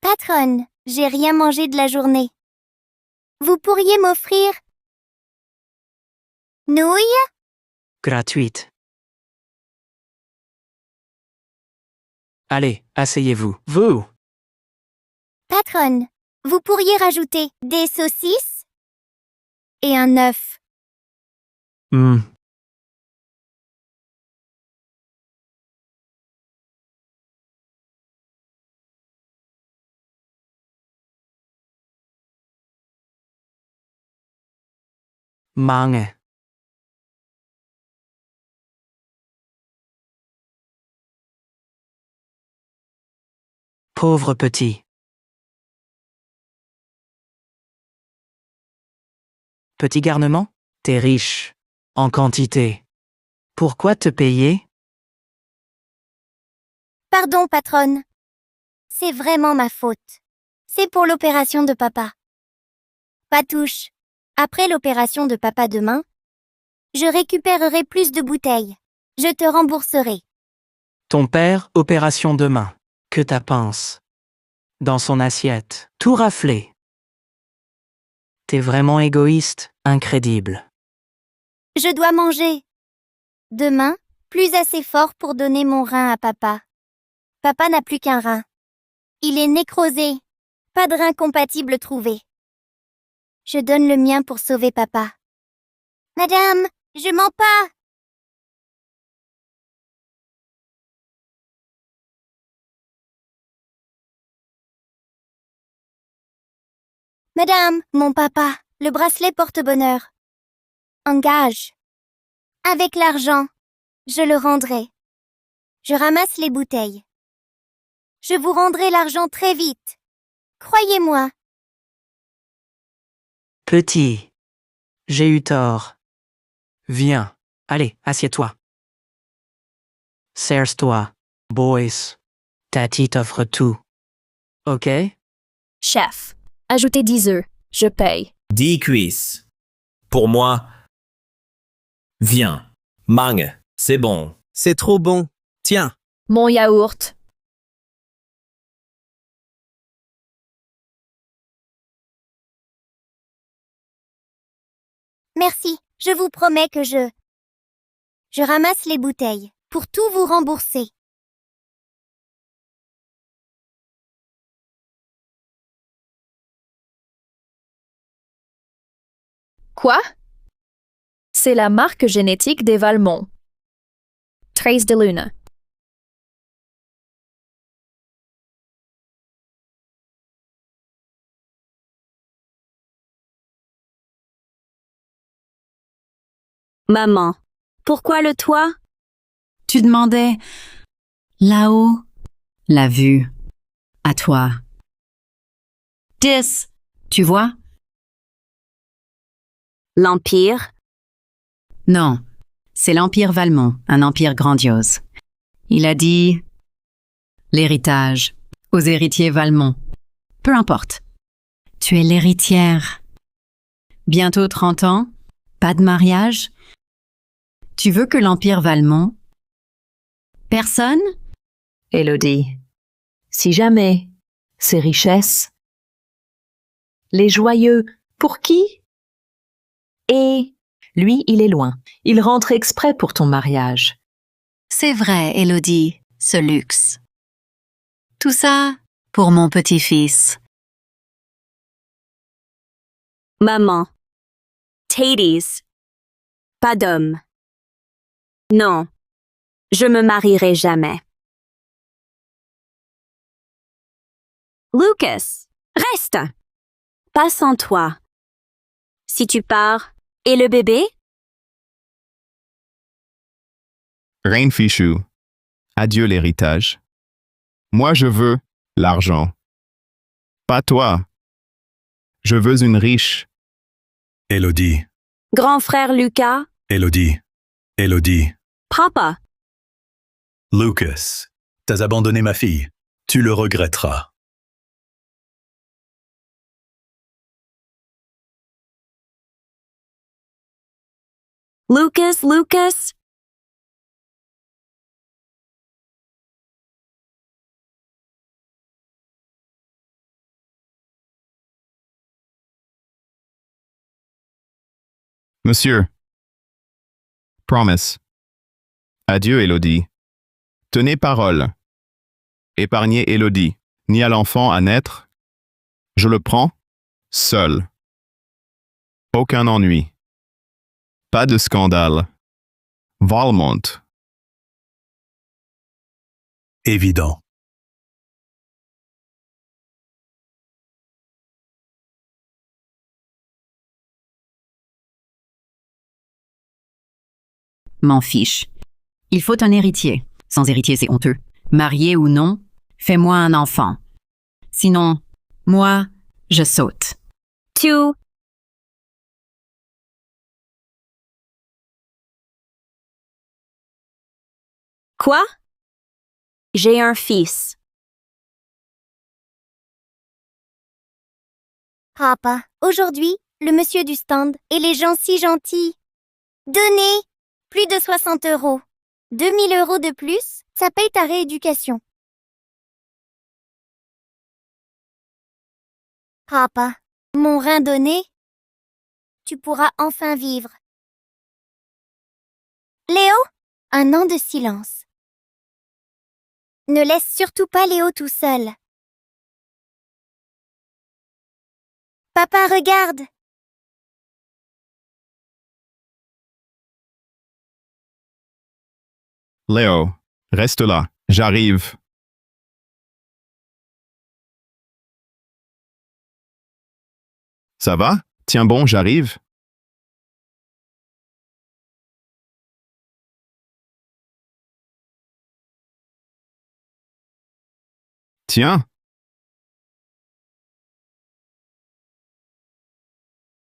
Patronne, j'ai rien mangé de la journée. Vous pourriez m'offrir nouilles? Gratuite. Allez, asseyez-vous. Vous! Patronne, vous pourriez rajouter des saucisses? Et un œuf. Hmm. Mange. Pauvre petit. Petit garnement? T'es riche. En quantité. Pourquoi te payer? Pardon, patronne. C'est vraiment ma faute. C'est pour l'opération de papa. Patouche, après l'opération de papa demain, je récupérerai plus de bouteilles. Je te rembourserai. Ton père, opération demain. Que t'as pince. Dans son assiette. Tout raflé. T'es vraiment égoïste, incrédible. Je dois manger. Demain, plus assez fort pour donner mon rein à papa. Papa n'a plus qu'un rein. Il est nécrosé. Pas de rein compatible trouvé. Je donne le mien pour sauver papa. Madame, je mens pas. Madame, mon papa, le bracelet porte-bonheur. Engage. Avec l'argent, je le rendrai. Je ramasse les bouteilles. Je vous rendrai l'argent très vite. Croyez-moi. Petit. J'ai eu tort. Viens. Allez, assieds-toi. Serre-toi. Boys. Tati t'offre tout. OK? Chef, ajoutez 10 œufs. Je paye. 10 cuisses. Pour moi. Viens. Mange. C'est bon. C'est trop bon. Tiens, Mon yaourt. Merci, je vous promets que je ramasse les bouteilles pour tout vous rembourser. Quoi? C'est la marque génétique des Valmont. 13 de Luna. Maman, pourquoi le toit? Tu demandais là-haut, la vue, à toi. 10, tu vois? L'Empire? Non, c'est l'Empire Valmont, un empire grandiose. Il a dit l'héritage aux héritiers Valmont. Peu importe. Tu es l'héritière. Bientôt 30 ans, pas de mariage. Tu veux que l'Empire Valmont? Personne? Élodie. Si jamais, ces richesses. Les joyeux, pour qui? Et lui, il est loin. Il rentre exprès pour ton mariage. C'est vrai, Élodie, ce luxe. Tout ça pour mon petit-fils. Maman. Taties. Pas d'homme. Non. Je me marierai jamais. Lucas, reste! Pas sans toi. Si tu pars, et le bébé? Rien fichu. Adieu l'héritage. Moi je veux l'argent. Pas toi. Je veux une riche. Élodie, Grand frère Lucas? Élodie, Élodie. Papa. Lucas, t'as abandonné ma fille. Tu le regretteras. Lucas. Monsieur. Promise. Adieu, Élodie. Tenez parole. Épargnez Élodie, ni à l'enfant à naître. Je le prends, seul. Aucun ennui. Pas de scandale. Valmont. Évident. M'en fiche. Il faut un héritier. Sans héritier, c'est honteux. Marié ou non, fais-moi un enfant. Sinon, moi, je saute. Two. Quoi? J'ai un fils. Papa, aujourd'hui, le monsieur du stand et les gens si gentils. Donnez plus de 60 €. 2000 € de plus, ça paye ta rééducation. Papa, mon rein donné, tu pourras enfin vivre. Léo, un an de silence. Ne laisse surtout pas Léo tout seul. Papa, regarde. Léo, reste là. J'arrive. Ça va? Tiens bon, j'arrive. Tiens,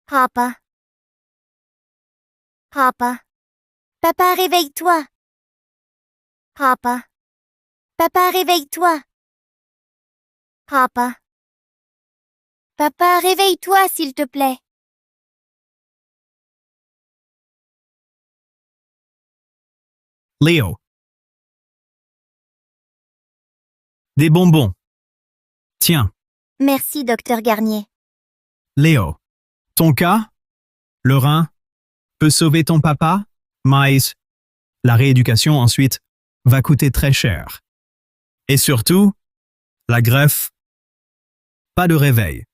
Papa. Papa. Papa, réveille-toi. Papa. Papa, réveille-toi. Papa. Papa, réveille-toi, s'il te plaît. Léo. Des bonbons. Tiens, Merci, docteur Garnier. Léo. Ton cas, le rein, peut sauver ton papa, mais la rééducation ensuite va coûter très cher. Et surtout, la greffe, pas de réveil.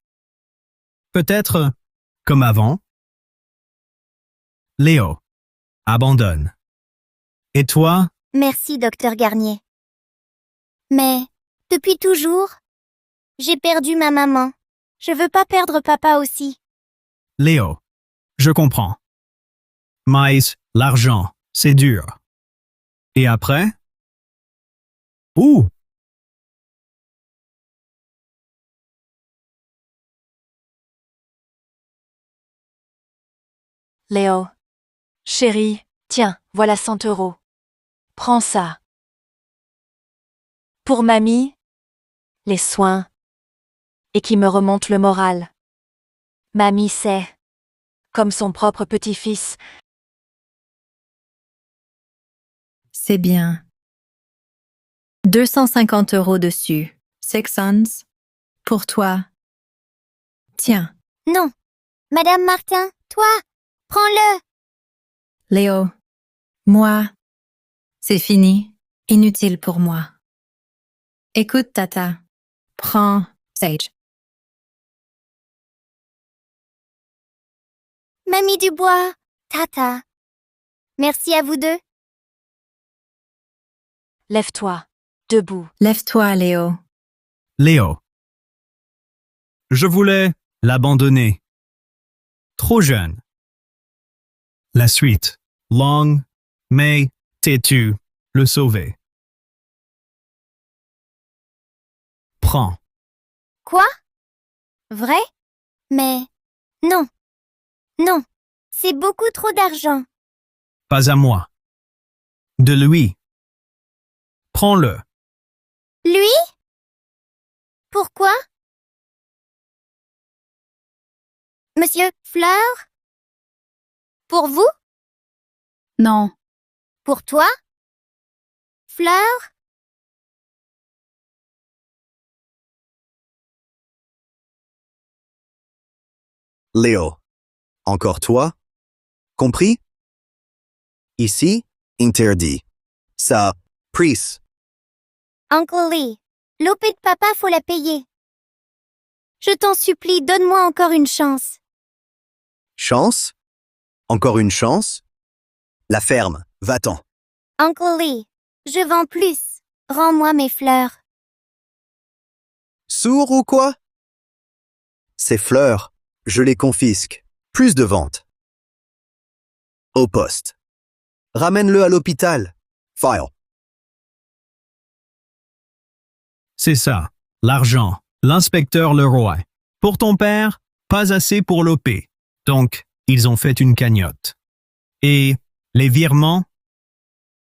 Peut-être, comme avant, Léo, abandonne. Et toi, Merci, docteur Garnier. Mais, depuis toujours, j'ai perdu ma maman. Je veux pas perdre papa aussi. Léo, je comprends. Mais l'argent, c'est dur. Et après? Ouh! Léo. Chérie, tiens, voilà 100 €. Prends ça. Pour mamie, les soins, et qui me remonte le moral. Mamie sait, comme son propre petit-fils. C'est bien. 250 € dessus. Sexons. Pour toi. Tiens, Non. Madame Martin, toi, prends-le. Léo. Moi. C'est fini. Inutile pour moi. Écoute, Tata. Prends Sage. Mamie Dubois, Tata. Merci à vous deux. Lève-toi. Debout. Lève-toi, Léo. Léo. Je voulais l'abandonner. Trop jeune. La suite. Long, mais têtu, le sauver. Prends. Quoi? Vrai? Mais non. Non. C'est beaucoup trop d'argent. Pas à moi. De lui. Prends-le. Lui? Pourquoi? Monsieur Fleur? Pour vous? Non. Pour toi? Fleur? Léo. Encore toi? Compris? Ici, interdit. Ça, prise. Uncle Lee, l'OP de papa, faut la payer. Je t'en supplie, donne-moi encore une chance. Chance? Encore une chance? La ferme, va-t'en. Uncle Lee, je vends plus. Rends-moi mes fleurs. Sourd ou quoi? Ces fleurs, je les confisque. Plus de ventes. Au poste. Ramène-le à l'hôpital. File. C'est ça, l'argent, l'inspecteur Leroy. Pour ton père, pas assez pour l'OP. Donc, ils ont fait une cagnotte. Et les virements?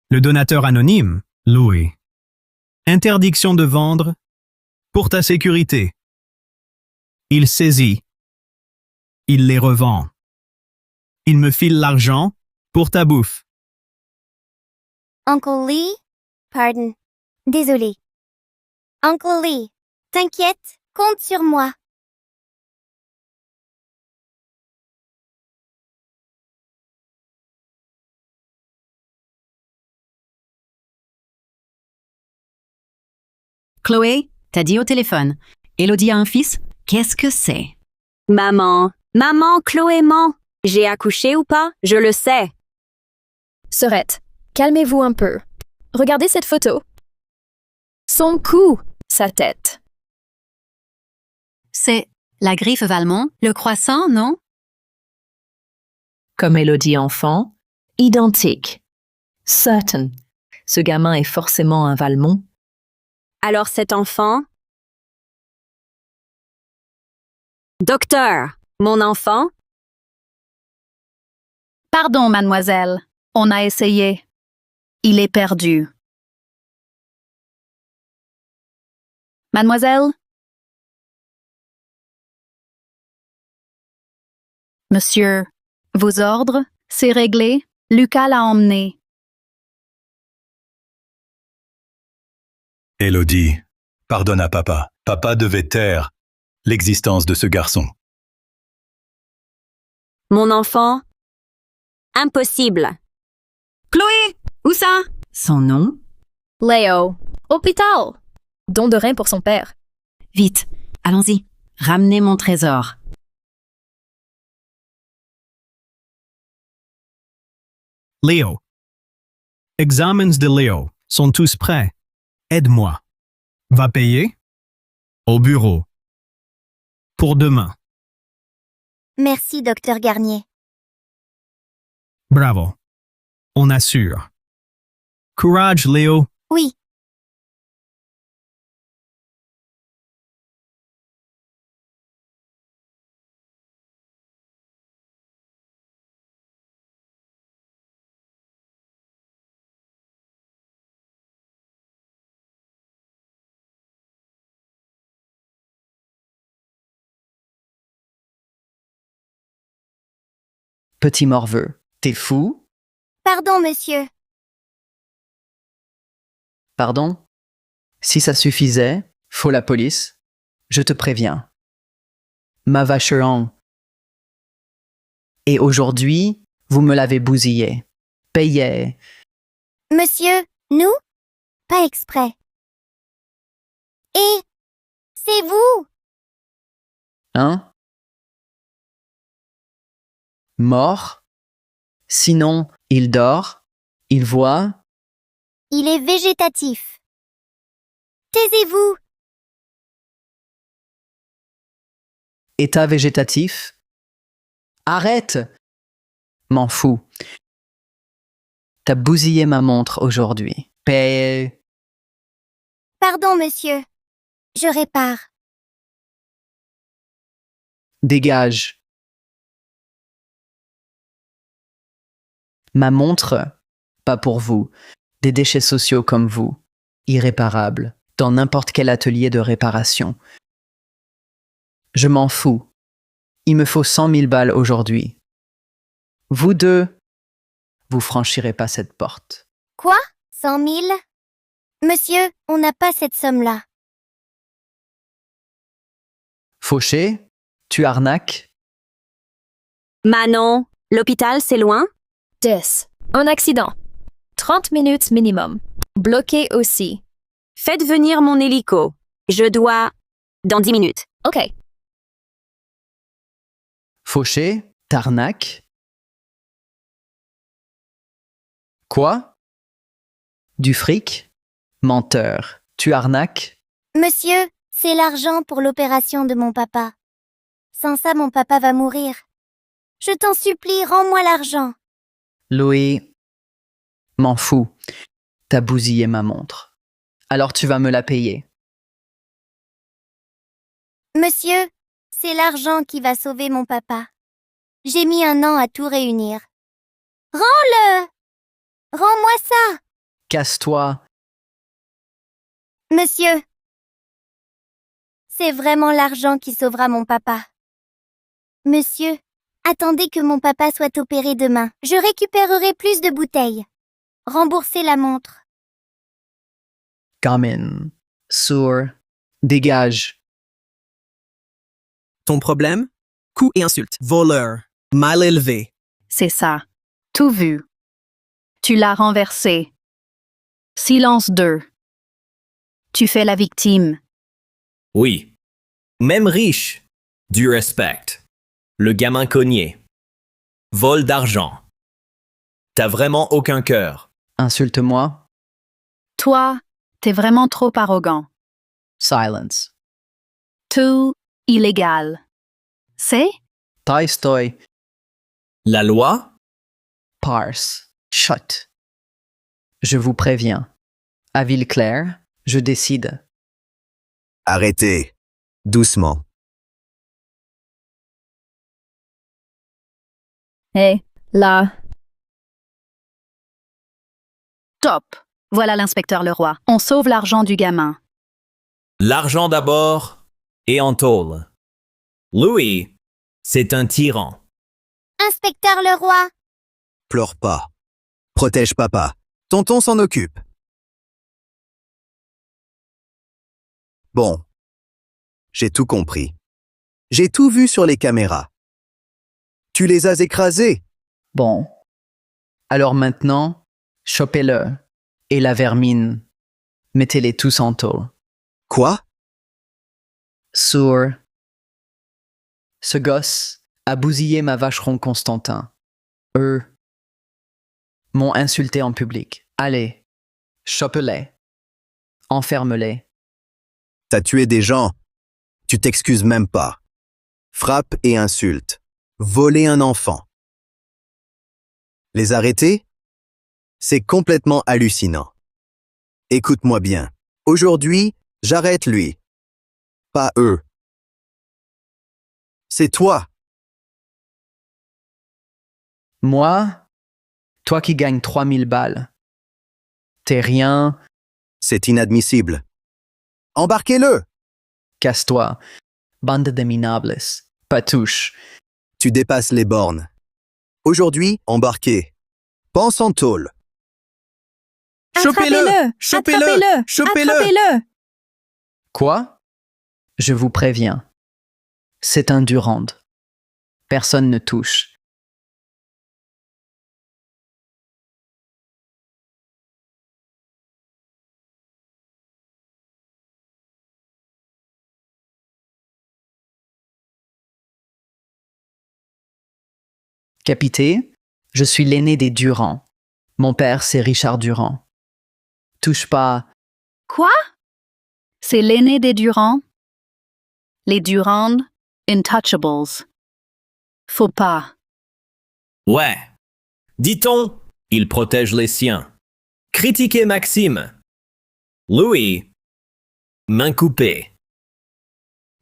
Le donateur anonyme, Louis. Interdiction de vendre pour ta sécurité. Il saisit. Il les revend. Il me file l'argent pour ta bouffe. Uncle Lee? Pardon. Désolé. Uncle Lee, t'inquiète, compte sur moi. Chloé, t'as dit au téléphone. Élodie a un fils? Qu'est-ce que c'est? Maman, Chloé ment. J'ai accouché ou pas? Je le sais. Sœurette, calmez-vous un peu. Regardez cette photo. Son cou, sa tête. C'est la griffe Valmont, le croissant, non? Comme Élodie enfant, identique. Certain. Ce gamin est forcément un Valmont. Alors cet enfant? Docteur, mon enfant? Pardon, mademoiselle. On a essayé. Il est perdu. Mademoiselle? Monsieur, vos ordres, c'est réglé. Lucas l'a emmené. Élodie, pardonne à papa. Papa devait taire l'existence de ce garçon. Mon enfant? Impossible. Chloé, où ça? Son nom? Léo. Hôpital. Don de rein pour son père. Vite, allons-y. Ramenez mon trésor. Léo. Examens de Léo sont tous prêts. Aide-moi. Va payer? Au bureau. Pour demain. Merci, docteur Garnier. Bravo. On assure. Courage, Léo. Oui. Petit morveux, t'es fou? Pardon, monsieur. Pardon? Si ça suffisait, faut la police. Je te préviens. Ma vacheron. Et aujourd'hui, vous me l'avez bousillé. Payez. Monsieur, nous? Pas exprès. Et c'est vous? Hein? Mort? Sinon, il dort? Il voit? Il est végétatif. Taisez-vous. État végétatif? Arrête! M'en fous. T'as bousillé ma montre aujourd'hui. Paye. Pardon, monsieur. Je répare. Dégage. Ma montre? Pas pour vous. Des déchets sociaux comme vous. Irréparables. Dans n'importe quel atelier de réparation. Je m'en fous. Il me faut 100 000 balles aujourd'hui. Vous deux, vous franchirez pas cette porte. Quoi? 100 000? Monsieur, on n'a pas cette somme-là. Fauché? Tu arnaques? Manon, L'hôpital, c'est loin? 10. Un accident. 30 minutes minimum. Bloqué aussi. Faites venir mon hélico. Je dois... Dans 10 minutes. OK. Fauché, t'arnaques. Quoi? Du fric? Menteur. Tu arnaques? Monsieur, c'est l'argent pour l'opération de mon papa. Sans ça, mon papa va mourir. Je t'en supplie, rends-moi l'argent. Louis, m'en fous. T'as bousillé ma montre. Alors tu vas me la payer. Monsieur, c'est l'argent qui va sauver mon papa. J'ai mis 1 an à tout réunir. Rends-le! Rends-moi ça! Casse-toi. Monsieur, c'est vraiment l'argent qui sauvera mon papa. Monsieur, attendez que mon papa soit opéré demain. Je récupérerai plus de bouteilles. Remboursez la montre. Gamin. Sourd. Dégage. Ton problème? Coups et insultes. Voleur. Mal élevé. C'est ça. Tout vu. Tu l'as renversé. Silence 2. Tu fais la victime. Oui. Même riche. Du respect. Le gamin cogné. Vol d'argent. T'as vraiment aucun cœur. Insulte-moi. Toi, t'es vraiment trop arrogant. Silence. Tout illégal. C'est? Tolstoy. La loi? Parse. Shut. Je vous préviens. À Villeclair, je décide. Arrêtez. Doucement. Hé, là. Top. Voilà l'inspecteur Leroy. On sauve l'argent du gamin. L'argent d'abord et en tôle. Louis, c'est un tyran. Inspecteur Leroy, Pleure pas. Protège papa. Tonton s'en occupe. Bon. J'ai tout compris. J'ai tout vu sur les caméras. Tu les as écrasés. Bon. Alors maintenant, chopez-le. Et la vermine. Mettez-les tous en tôle. Quoi? Sourd. Ce gosse a bousillé ma vacheron Constantin. Eux m'ont insulté en public. Allez, chope-les. Enferme-les. T'as tué des gens. Tu t'excuses même pas. Frappe et insulte. Voler un enfant. Les arrêter? C'est complètement hallucinant. Écoute-moi bien. Aujourd'hui, j'arrête lui. Pas eux. C'est toi. Moi, toi qui gagnes 3000 balles. T'es rien. C'est inadmissible. Embarquez-le. Casse-toi. Bande de minables. Patouche. Tu dépasses les bornes. Aujourd'hui, embarquez. Pense en tôle. Chopez-le! Chopez-le! Attrapez-le! Chopez-le! Attrapez-le! Quoi? Je vous préviens. C'est un Durand. Personne ne touche. Capité, je suis l'aîné des Durand. Mon père, c'est Richard Durand. Touche pas. Quoi? C'est l'aîné des Durand? Les Durand, intouchables. Faut pas. Ouais. Dit-on, il protège les siens. Critiquez Maxime. Louis, main coupée.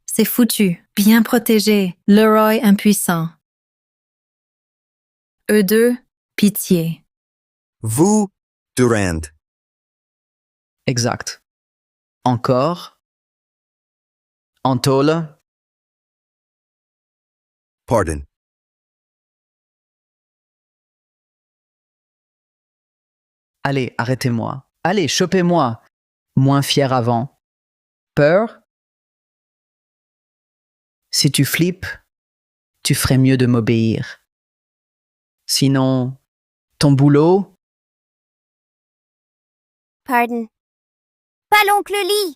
C'est foutu. Bien protégé. Leroy impuissant. Eux deux, pitié. Vous, Durand. Exact. Encore. En tôle. Pardon. Allez, arrêtez-moi. Allez, chopez-moi. Moins fier avant. Peur? Si tu flippes, tu ferais mieux de m'obéir. Sinon, ton boulot? Pardon. Pas l'oncle Lee.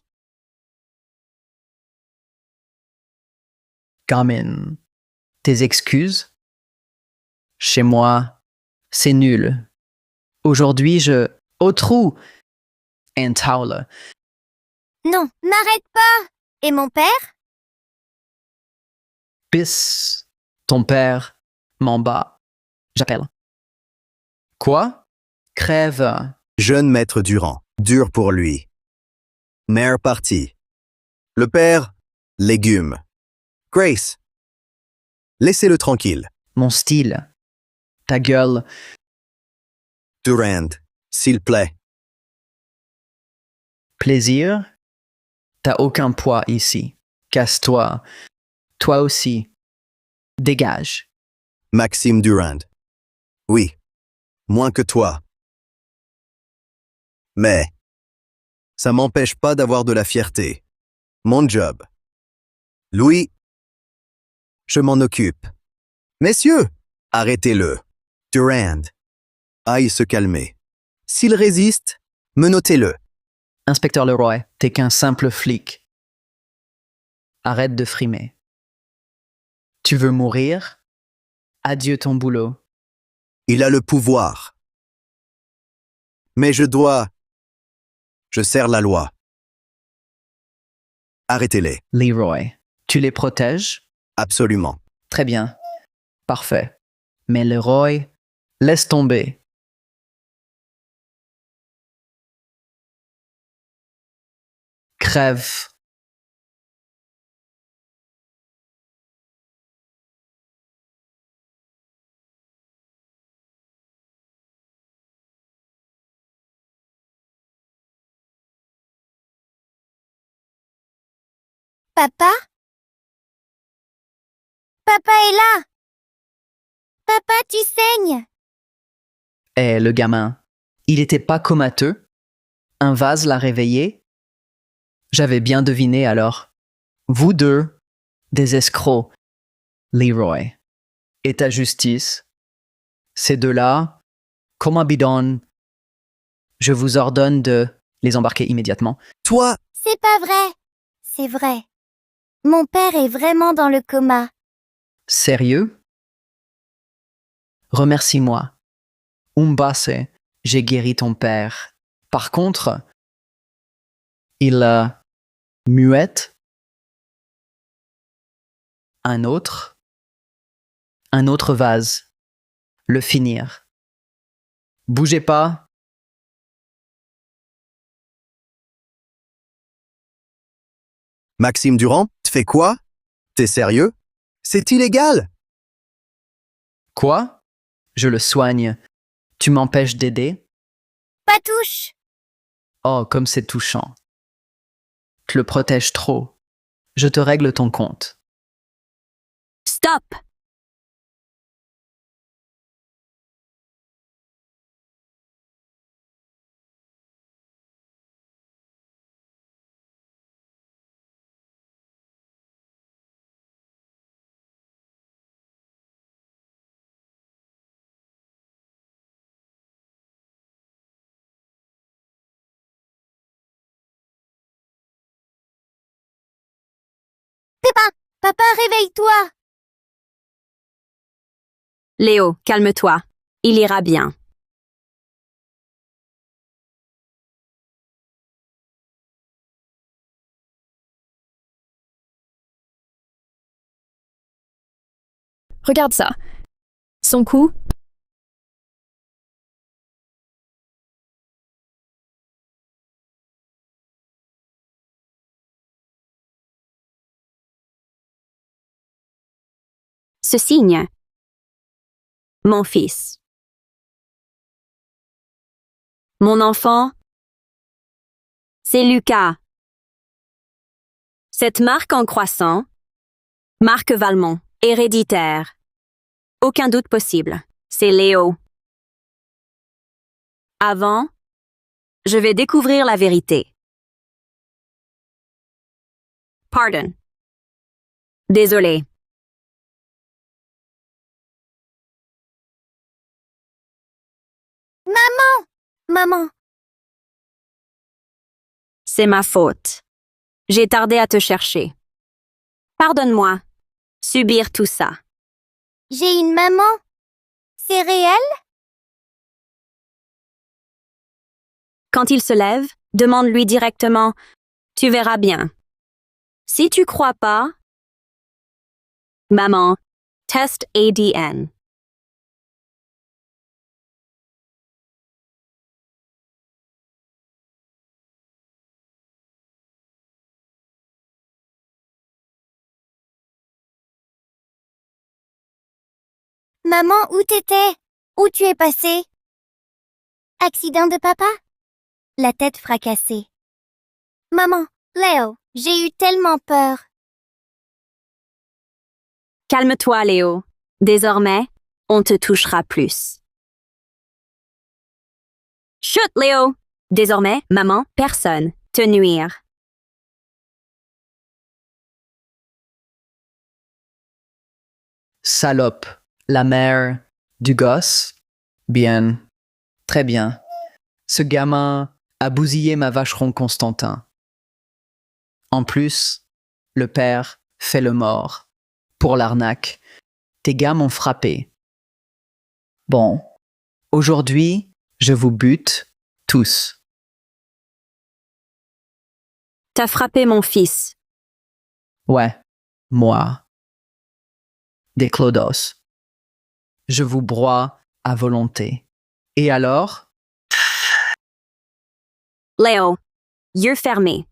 Gamin, tes excuses? Chez moi, c'est nul. Aujourd'hui, je... Au trou! Un towel. Non, n'arrête pas. Et mon père? Bis, ton père m'en bat. J'appelle. Quoi? Crève. Jeune maître Durand. Dur pour lui. Mère partie. Le père, légumes. Grace. Laissez-le tranquille. Mon style. Ta gueule. Durand. S'il plaît. Plaisir? T'as aucun poids ici. Casse-toi. Toi aussi. Dégage. Maxime Durand. Oui. Moins que toi. Mais ça m'empêche pas d'avoir de la fierté. Mon job. Louis, je m'en occupe. Messieurs, arrêtez-le. Durand. Aille se calmer. S'il résiste, menottez-le. Inspecteur Leroy, t'es qu'un simple flic. Arrête de frimer. Tu veux mourir? Adieu ton boulot. Il a le pouvoir. Mais je sers la loi. Arrêtez-les. Leroy, tu les protèges? Absolument. Très bien. Parfait. Mais Leroy, laisse tomber. Crève. Papa? Papa est là. Papa, tu saignes. Eh, le gamin, il était pas comateux? Un vase l'a réveillé? J'avais bien deviné alors. Vous deux, des escrocs. Leroy. Et ta justice? Ces deux-là, comme un bidon, je vous ordonne de les embarquer immédiatement. Toi, C'est pas vrai. C'est vrai. Mon père est vraiment dans le coma. Sérieux? Remercie-moi. Umbase, j'ai guéri ton père. Par contre, il a muette. Un autre vase. Le finir. Bougez pas. Maxime Durand, tu fais quoi? T'es sérieux? C'est illégal. Quoi? Je le soigne. Tu m'empêches d'aider? Pas touche. Oh, comme c'est touchant. Tu le protèges trop. Je te règle ton compte. Stop! Pépin! Papa, réveille-toi! Léo, calme-toi. Il ira bien. Regarde ça. Son cou. Ce signe. Mon fils. Mon enfant. C'est Lucas. Cette marque en croissant. Marque Valmont. Héréditaire. Aucun doute possible. C'est Léo. Avant, je vais découvrir la vérité. Pardon. Désolé. Maman, C'est ma faute. J'ai tardé à te chercher. Pardonne-moi. Subir tout ça. j'ai une maman. C'est réel? Quand il se lève, demande-lui directement. Tu verras bien. Si tu crois pas, maman, test ADN. Maman, où t'étais? Où tu es passée? Accident de papa? La tête fracassée. Maman, Léo, j'ai eu tellement peur. Calme-toi, Léo. Désormais, on te touchera plus. Chut, Léo! Désormais, maman, personne, te nuire. Salope, la mère du gosse. Bien, très bien. Ce gamin a bousillé ma vacheron Constantin. En plus, le père fait le mort. Pour l'arnaque, tes gars m'ont frappé. Bon, aujourd'hui, je vous bute tous. T'as frappé mon fils. Ouais, moi. Des clodos. Je vous broie à volonté. Et alors? Léo, yeux fermés.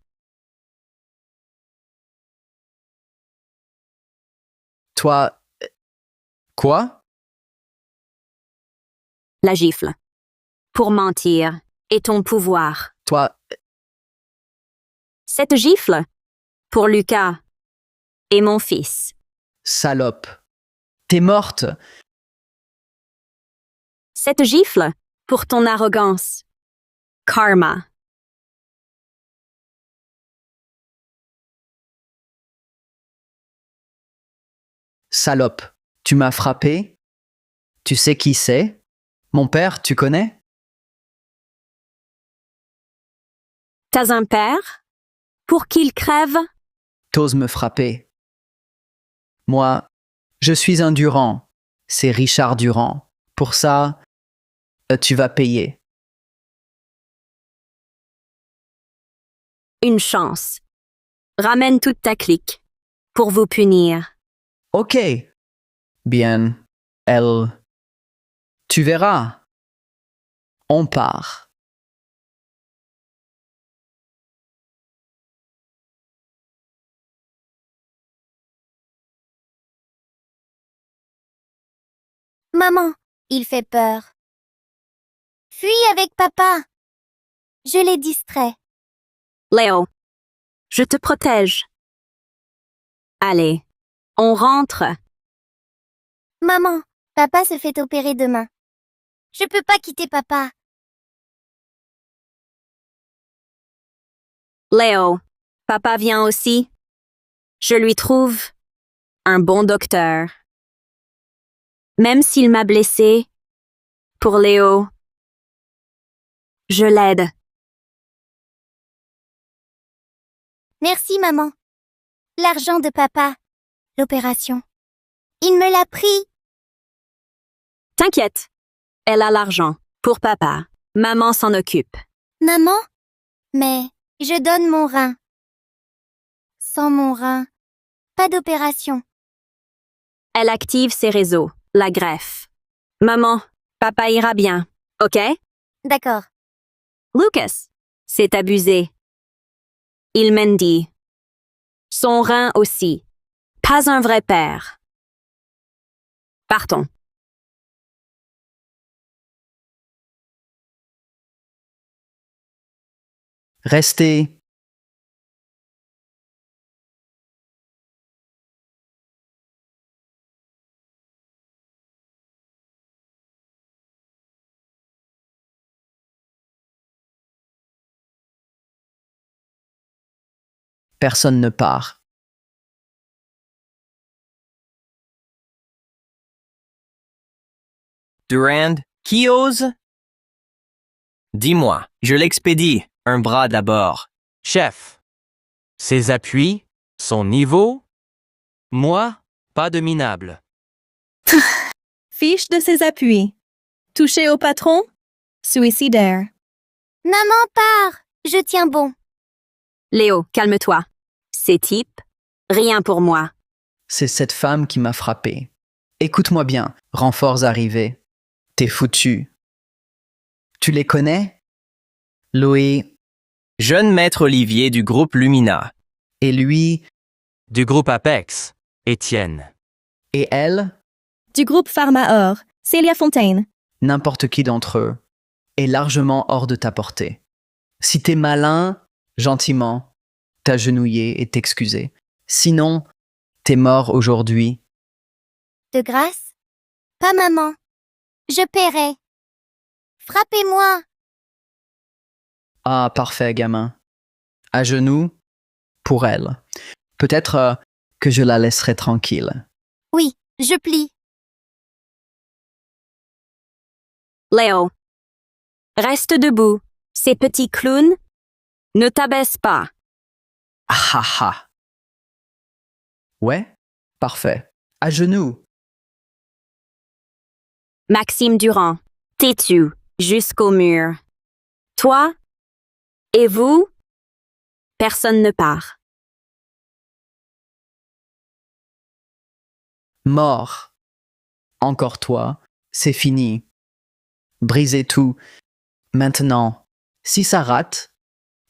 Toi... Quoi? La gifle. Pour mentir, et ton pouvoir. Toi... Cette gifle, pour Lucas, et mon fils. Salope. T'es morte. Cette gifle, pour ton arrogance. Karma. Salope. Tu m'as frappé? Tu sais qui c'est? Mon père, tu connais? T'as un père? Pour qu'il crève? T'oses me frapper. Moi, je suis un Durand. C'est Richard Durand. Pour ça, tu vas payer. Une chance. Ramène toute ta clique. Pour vous punir. Ok. Bien. Elle... Tu verras. On part. Maman, il fait peur. Fuis avec papa. Je l'ai distrait. Léo, je te protège. Allez, on rentre. Maman, papa se fait opérer demain. Je peux pas quitter papa. Léo, papa vient aussi. Je lui trouve un bon docteur. Même s'il m'a blessé, pour Léo, je l'aide. Merci, maman. L'argent de papa. L'opération. Il me l'a pris. T'inquiète, elle a l'argent. Pour papa, maman s'en occupe. Maman? Mais je donne mon rein. Sans mon rein, pas d'opération. Elle active ses réseaux, la greffe. Maman, papa ira bien, ok? D'accord. Lucas, c'est abusé. Il mendie. Son rein aussi. Pas un vrai père. Partons. Restez. Personne ne part. Durand, qui ose? Dis-moi, je l'expédie. Un bras d'abord. Chef. Ses appuis, son niveau? Moi, pas de minable. Fiche de ses appuis. Toucher au patron? Suicidaire. Maman part. Je tiens bon. Léo, calme-toi. Ces types? Rien pour moi. C'est cette femme qui m'a frappé. Écoute-moi bien, renforts arrivés. T'es foutu. Tu les connais? Loé. Jeune maître Olivier du groupe Lumina. Et lui? Du groupe Apex, Étienne. Et elle? Du groupe Pharmaor, Célia Fontaine. N'importe qui d'entre eux est largement hors de ta portée. Si t'es malin, gentiment, t'agenouiller et t'excuser. Sinon, t'es mort aujourd'hui. De grâce? Pas maman. Je paierai. Frappez-moi. Ah, parfait, gamin. À genoux, pour elle. Peut-être que je la laisserai tranquille. Oui, je plie. Léo. Reste debout. Ces petits clowns. Ne t'abaisse pas. Ah ah ah. Ouais, parfait. À genoux. Maxime Durand. Têtu. Jusqu'au mur. Toi? Et vous? Personne ne part. Mort. Encore toi, c'est fini. Brisez tout. Maintenant, si ça rate,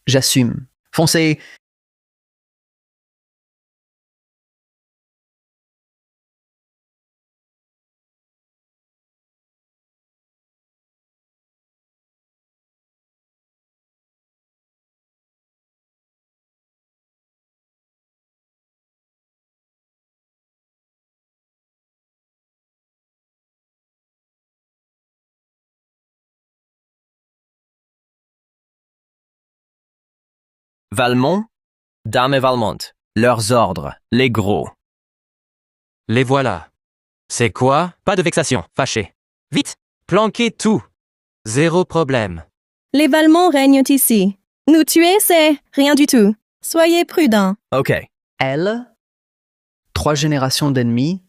j'assume. Foncez. Valmont, Dame et Valmont. Leurs ordres, les gros. Les voilà. C'est quoi? Pas de vexation, fâché. Vite, planquez tout. Zéro problème. Les Valmont règnent ici. Nous tuer, c'est rien du tout. Soyez prudents. OK. Elle, 3 générations d'ennemis.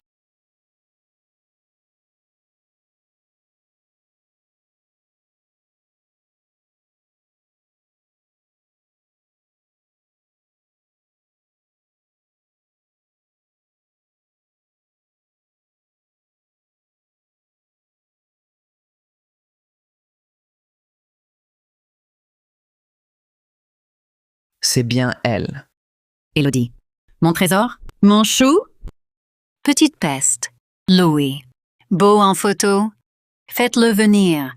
C'est bien elle. Élodie. Mon trésor? Mon chou? Petite peste. Louis. Beau en photo? Faites-le venir.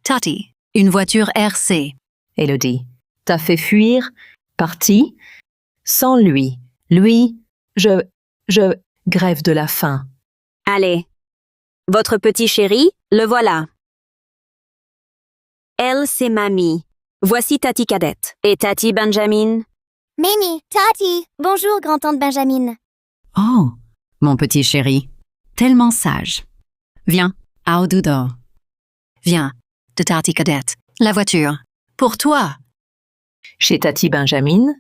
Tati. Une voiture RC. Élodie. T'as fait fuir? Parti? Sans lui. Lui, je grève de la faim. Allez. Votre petit chéri, le voilà. Elle, c'est mamie. Voici Tati Cadette. Et Tati Benjamin? Mimi, Tati. Bonjour, grand-tante Benjamin. Oh, mon petit chéri. Tellement sage. Viens, au dodo. Viens, de Tati Cadette. La voiture. Pour toi. Chez Tati Benjamin?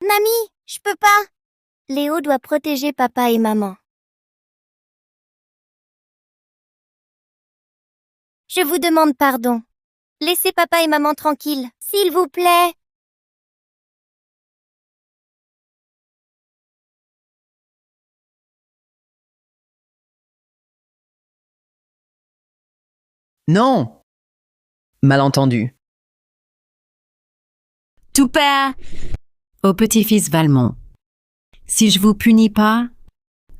Mamie, je peux pas. Léo doit protéger papa et maman. Je vous demande pardon. Laissez papa et maman tranquilles, s'il vous plaît. Non! Malentendu. Tout père. Au petit-fils Valmont. Si je vous punis pas,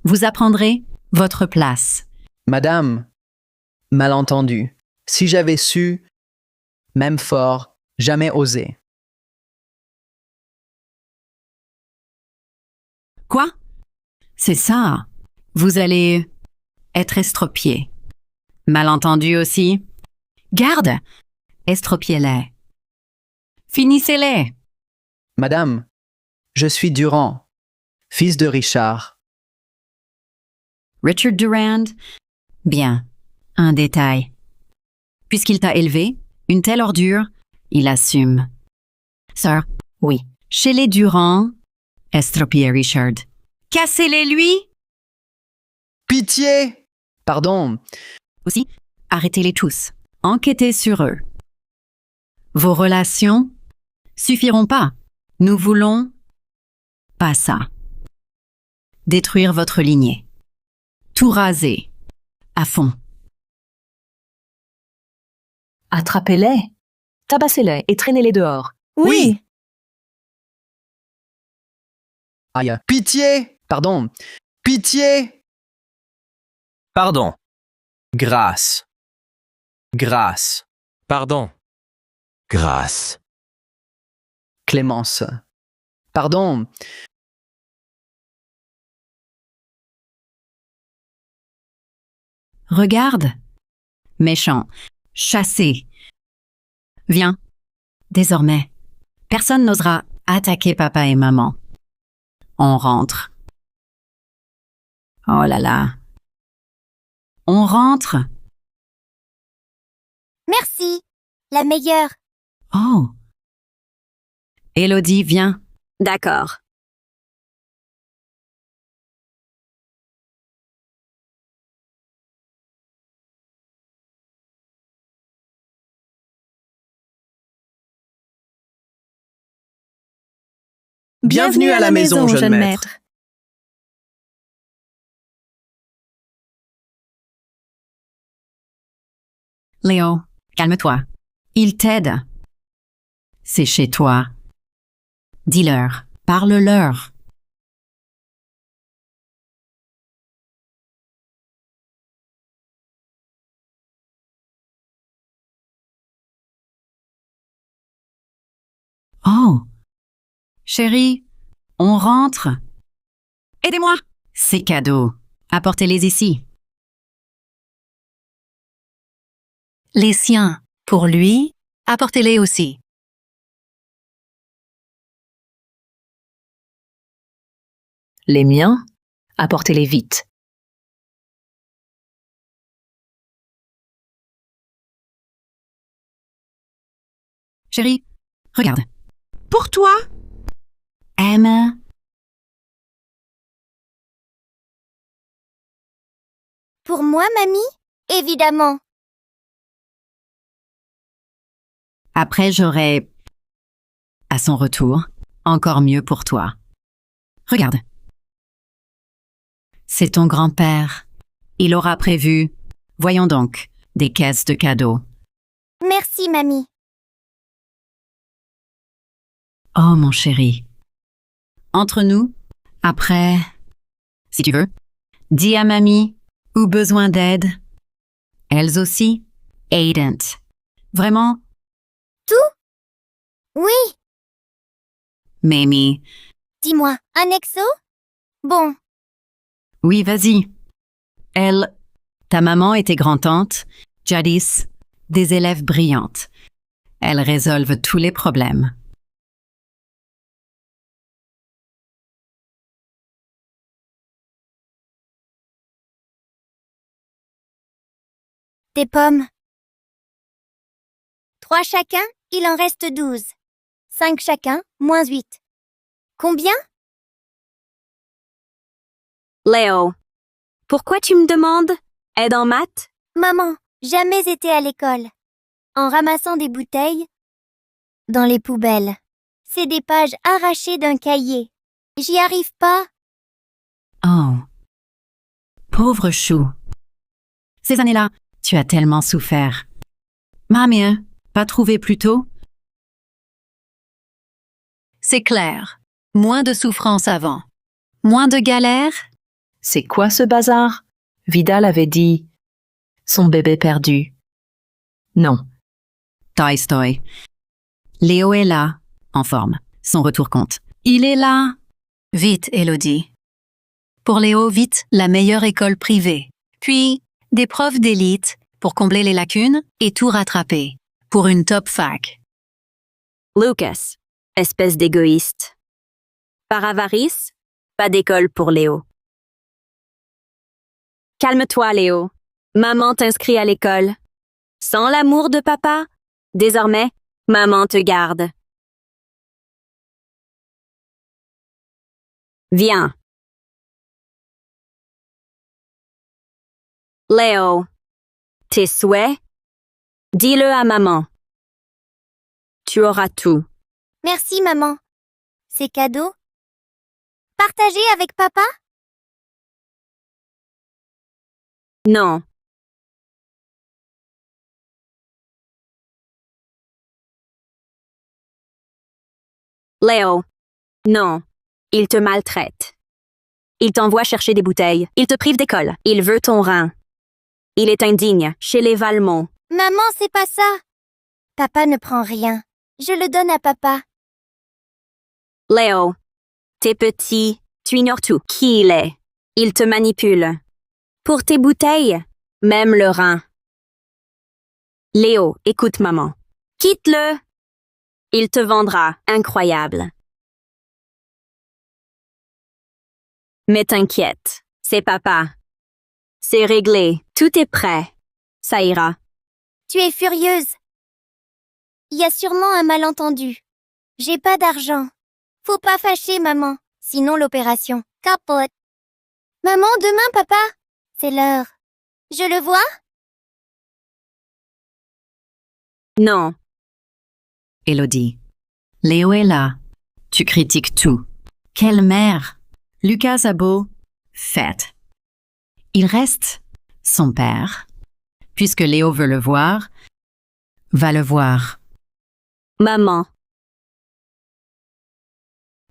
vous apprendrez votre place. Madame, malentendu. Si j'avais su, même fort, jamais osé. Quoi? C'est ça. Vous allez être estropié. Malentendu aussi. Garde! Estropiez-les. Finissez-les. Madame, je suis Durand, fils de Richard. Richard Durand? Bien. Un détail. Puisqu'il t'a élevé, Une telle ordure, il assume. Sir, oui. Chez les Durand, estropié Richard. Cassez-les lui! Pitié! Pardon. Aussi, arrêtez-les tous. Enquêtez sur eux. Vos relations suffiront pas. Nous voulons pas ça. Détruire votre lignée. Tout raser. À fond. Attrapez-les. Tabassez-les et traînez-les dehors. Oui. Aïe. Pitié! Pardon. Pitié! Pardon. Grâce. Grâce. Pardon. Grâce. Clémence. Pardon. Regarde. Méchant. Chassé. Viens. Désormais, personne n'osera attaquer papa et maman. On rentre. Oh là là. On rentre. Merci. La meilleure. Oh. Élodie, viens. D'accord. Bienvenue à la maison, jeune maître. Léo, calme-toi. Il t'aide. C'est chez toi. Dis-leur. Parle-leur. Oh. Chérie, on rentre. Aidez-moi. C'est cadeau. Apportez-les ici. Les siens, pour lui, apportez-les aussi. Les miens, apportez-les vite. Chérie, regarde. Pour toi. Emma. Pour moi, mamie? Évidemment. Après, j'aurai, à son retour, encore mieux pour toi. Regarde. C'est ton grand-père. Il aura prévu, voyons donc, des caisses de cadeaux. Merci, mamie. Oh, mon chéri. Entre nous, après, si tu veux, dis à mamie, ou besoin d'aide. Elles aussi, aidant. Vraiment, Tout? Oui. Mamie. Dis-moi, un exo? Bon. Oui, vas-y. Elle, ta maman et tes grands-tantes, jadis, des élèves brillantes. Elles résolvent tous les problèmes. Des pommes. 3 chacun, il en reste 12. 5 chacun, moins 8. Combien? Léo, pourquoi tu me demandes? Aide en maths? Maman, jamais été à l'école. En ramassant des bouteilles dans les poubelles. C'est des pages arrachées d'un cahier. J'y arrive pas. Oh. Pauvre chou. Ces années-là, tu as tellement souffert. Mamie, pas trouvé plus tôt? C'est clair. Moins de souffrance avant. Moins de galères. C'est quoi ce bazar? Vidal avait dit son bébé perdu. Non. Toy Story. Léo est là, en forme. Son retour compte. Il est là. Vite, Élodie. Pour Léo, vite, la meilleure école privée. Puis, des profs d'élite pour combler les lacunes et tout rattraper. Pour une top fac. Lucas, espèce d'égoïste. Par avarice, pas d'école pour Léo. Calme-toi, Léo. Maman t'inscrit à l'école. Sans l'amour de papa, Désormais, maman te garde. Viens. Léo, tes souhaits? Dis-le à maman. Tu auras tout. Merci, maman. C'est cadeau? Partagé avec papa? Non. Léo. Non. Il te maltraite. Il t'envoie chercher des bouteilles. Il te prive d'école. Il veut ton rein. Il est indigne chez les Valmont. Maman, c'est pas ça. Papa ne prend rien. Je le donne à papa. Léo. T'es petit. Tu ignores tout. Qui il est? Il te manipule. Pour tes bouteilles, même le rein. Léo, écoute maman. Quitte-le. Il te vendra. Incroyable. Mais t'inquiète, c'est papa. C'est réglé, tout est prêt. Ça ira. Tu es furieuse. Il y a sûrement un malentendu. J'ai pas d'argent. Faut pas fâcher, maman. Sinon l'opération capote. Maman, demain, papa. C'est l'heure. Je le vois? Non. Élodie. Léo est là. Tu critiques tout. Quelle mère! Lucas a beau fait. Il reste son père. Puisque Léo veut le voir, va le voir. Maman.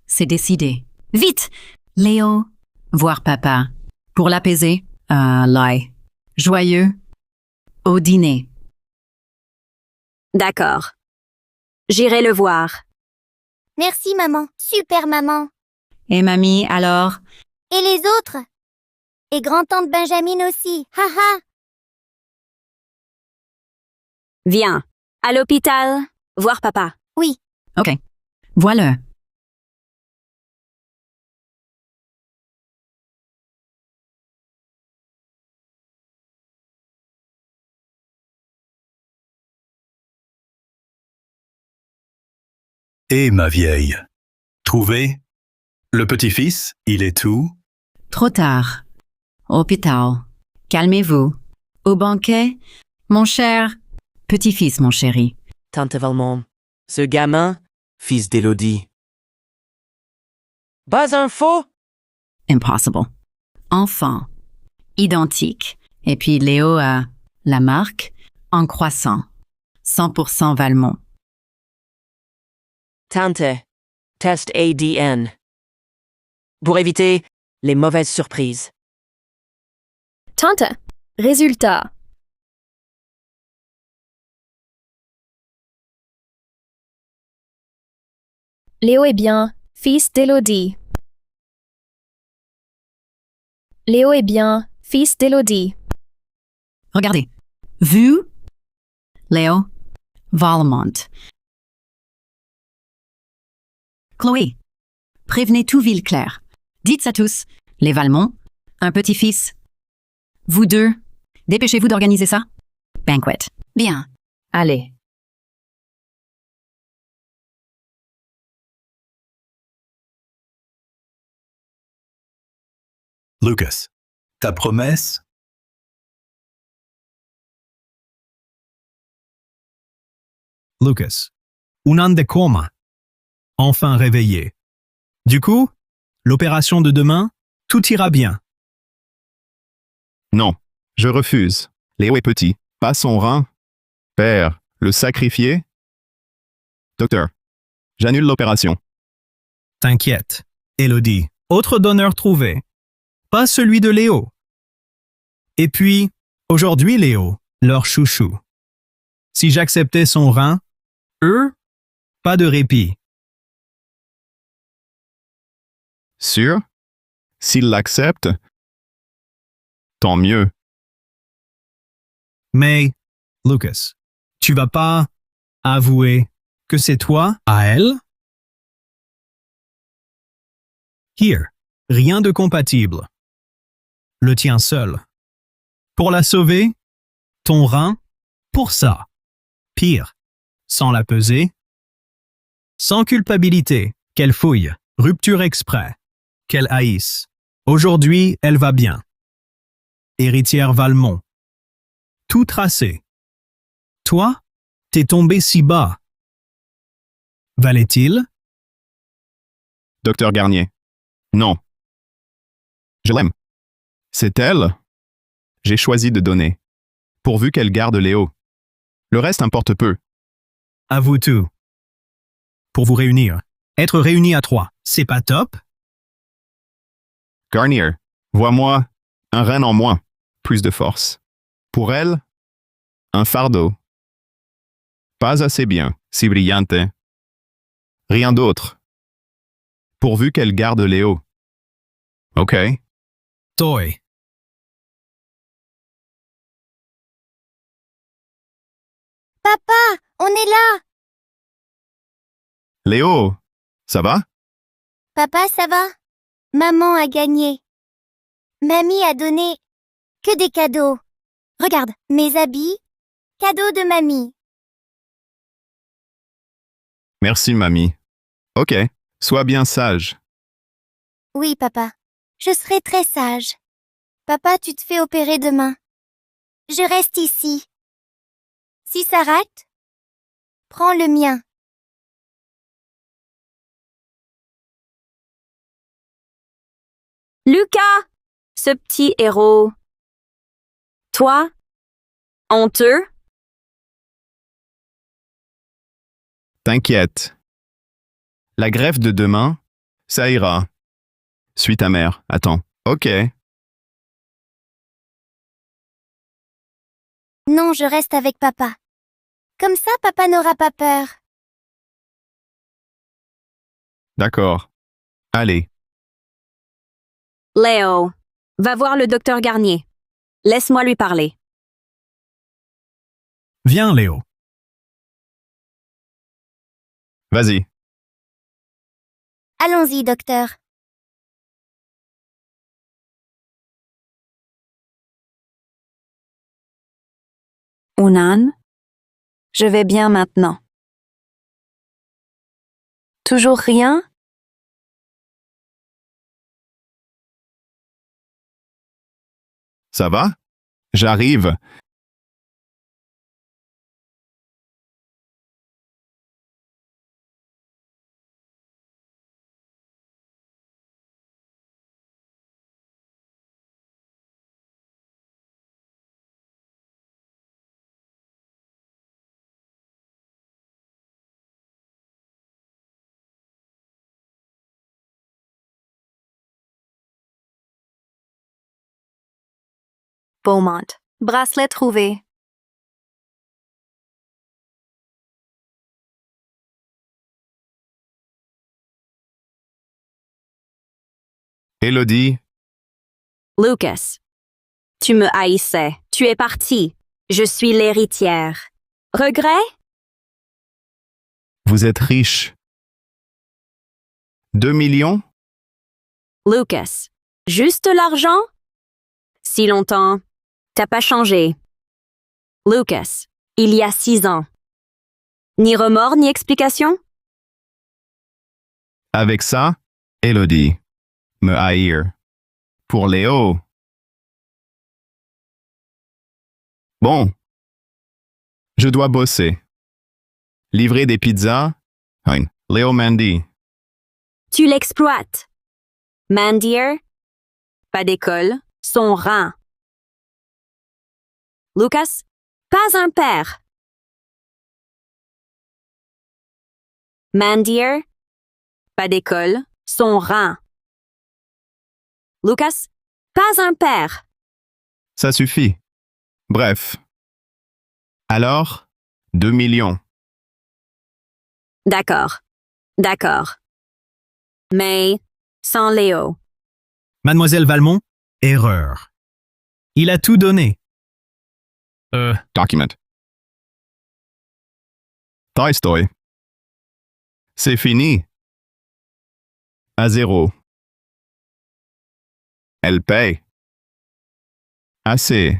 C'est décidé. Vite! Léo, voir papa. Pour l'apaiser, l'ail. Joyeux, au dîner. D'accord. J'irai le voir. Merci, maman. Super, maman. Et mamie, alors? Et les autres? Et grand-tante Benjamin aussi. Haha. Viens. À l'hôpital, voir papa. Oui. OK. Voilà. Et ma vieille. Trouvé? Le petit-fils, il est où? Trop tard. Hôpital. Calmez-vous. Au banquet, mon cher petit-fils, mon chéri. Tante Valmont, ce gamin, fils d'Élodie. Pas un faux? Impossible. Enfant. Identique. Et puis Léo a la marque en croissant. 100% Valmont. Tante, test ADN. Pour éviter les mauvaises surprises. Tante, résultat. Léo est bien, fils d'Élodie. Léo est bien, fils d'Élodie. Regardez. Vu? Léo Valmont. Chloé, prévenez tout Villeclair. Dites à tous, les Valmont, un petit-fils. Vous deux, dépêchez-vous d'organiser ça. Banquet. Bien. Allez. Lucas, ta promesse? Lucas. Un an de coma. Enfin réveillé. Du coup, l'opération de demain, tout ira bien. Non, je refuse. Léo est petit. Pas son rein. Père, le sacrifier? Docteur, j'annule l'opération. T'inquiète. Élodie. Autre donneur trouvé. Pas celui de Léo. Et puis, aujourd'hui Léo, leur chouchou. Si j'acceptais son rein, eux, pas de répit. Sûr? S'il l'accepte, tant mieux. Mais, Lucas, tu vas pas avouer que c'est toi à elle? Here, rien de compatible. Le tien seul. Pour la sauver, ton rein, pour ça. Pire, sans la peser. Sans culpabilité, qu'elle fouille. Rupture exprès, qu'elle haïsse. Aujourd'hui, elle va bien. Héritière Valmont. Tout tracé. Toi, t'es tombé si bas. Valait-il? Docteur Garnier. Non. Je l'aime. C'est elle. J'ai choisi de donner. Pourvu qu'elle garde Léo. Le reste importe peu. À vous tout. Pour vous réunir. Être réunis à 3, c'est pas top? Garnier, vois-moi un reine en moins, plus de force. Pour elle, un fardeau. Pas assez bien, si brillante. Rien d'autre. Pourvu qu'elle garde Léo. OK. Toi. Papa, on est là! Léo, ça va? Papa, ça va? Maman a gagné. Mamie a donné que des cadeaux. Regarde, mes habits, cadeaux de mamie. Merci, mamie. OK, sois bien sage. Oui, papa. Je serai très sage. Papa, tu te fais opérer demain. Je reste ici. Si ça rate, prends le mien. Lucas, ce petit héros. Toi, honteux? T'inquiète. La greffe de demain, ça ira. Suis ta mère. Attends. OK. Non, je reste avec papa. Comme ça, papa n'aura pas peur. D'accord. Allez. Léo, va voir le docteur Garnier. Laisse-moi lui parler. Viens, Léo. Vas-y. Allons-y, docteur. Unan, je vais bien maintenant. Toujours rien? Ça va? J'arrive. Beaumont. Bracelet trouvé. Élodie, Lucas, tu me haïssais. Tu es parti. Je suis l'héritière. Regret? vous êtes riche. 2 millions? Lucas, juste l'argent? Si longtemps, t'as pas changé. Lucas, il y a 6 ans. Ni remords, ni explication? Avec ça, Élodie, me haïr. Pour Léo. Bon. Je dois bosser. Livrer des pizzas? Hein, Léo Mandy. Tu l'exploites. Mandir, pas d'école, son rein. Lucas, pas un père. Mandir, pas d'école, son rein. Lucas, pas un père. Ça suffit. Bref. Alors, 2 millions. D'accord. D'accord. Mais sans Léo. Mademoiselle Valmont, erreur. Il a tout donné. Document. Toy Story. C'est fini. À 0. Elle paye. Assez.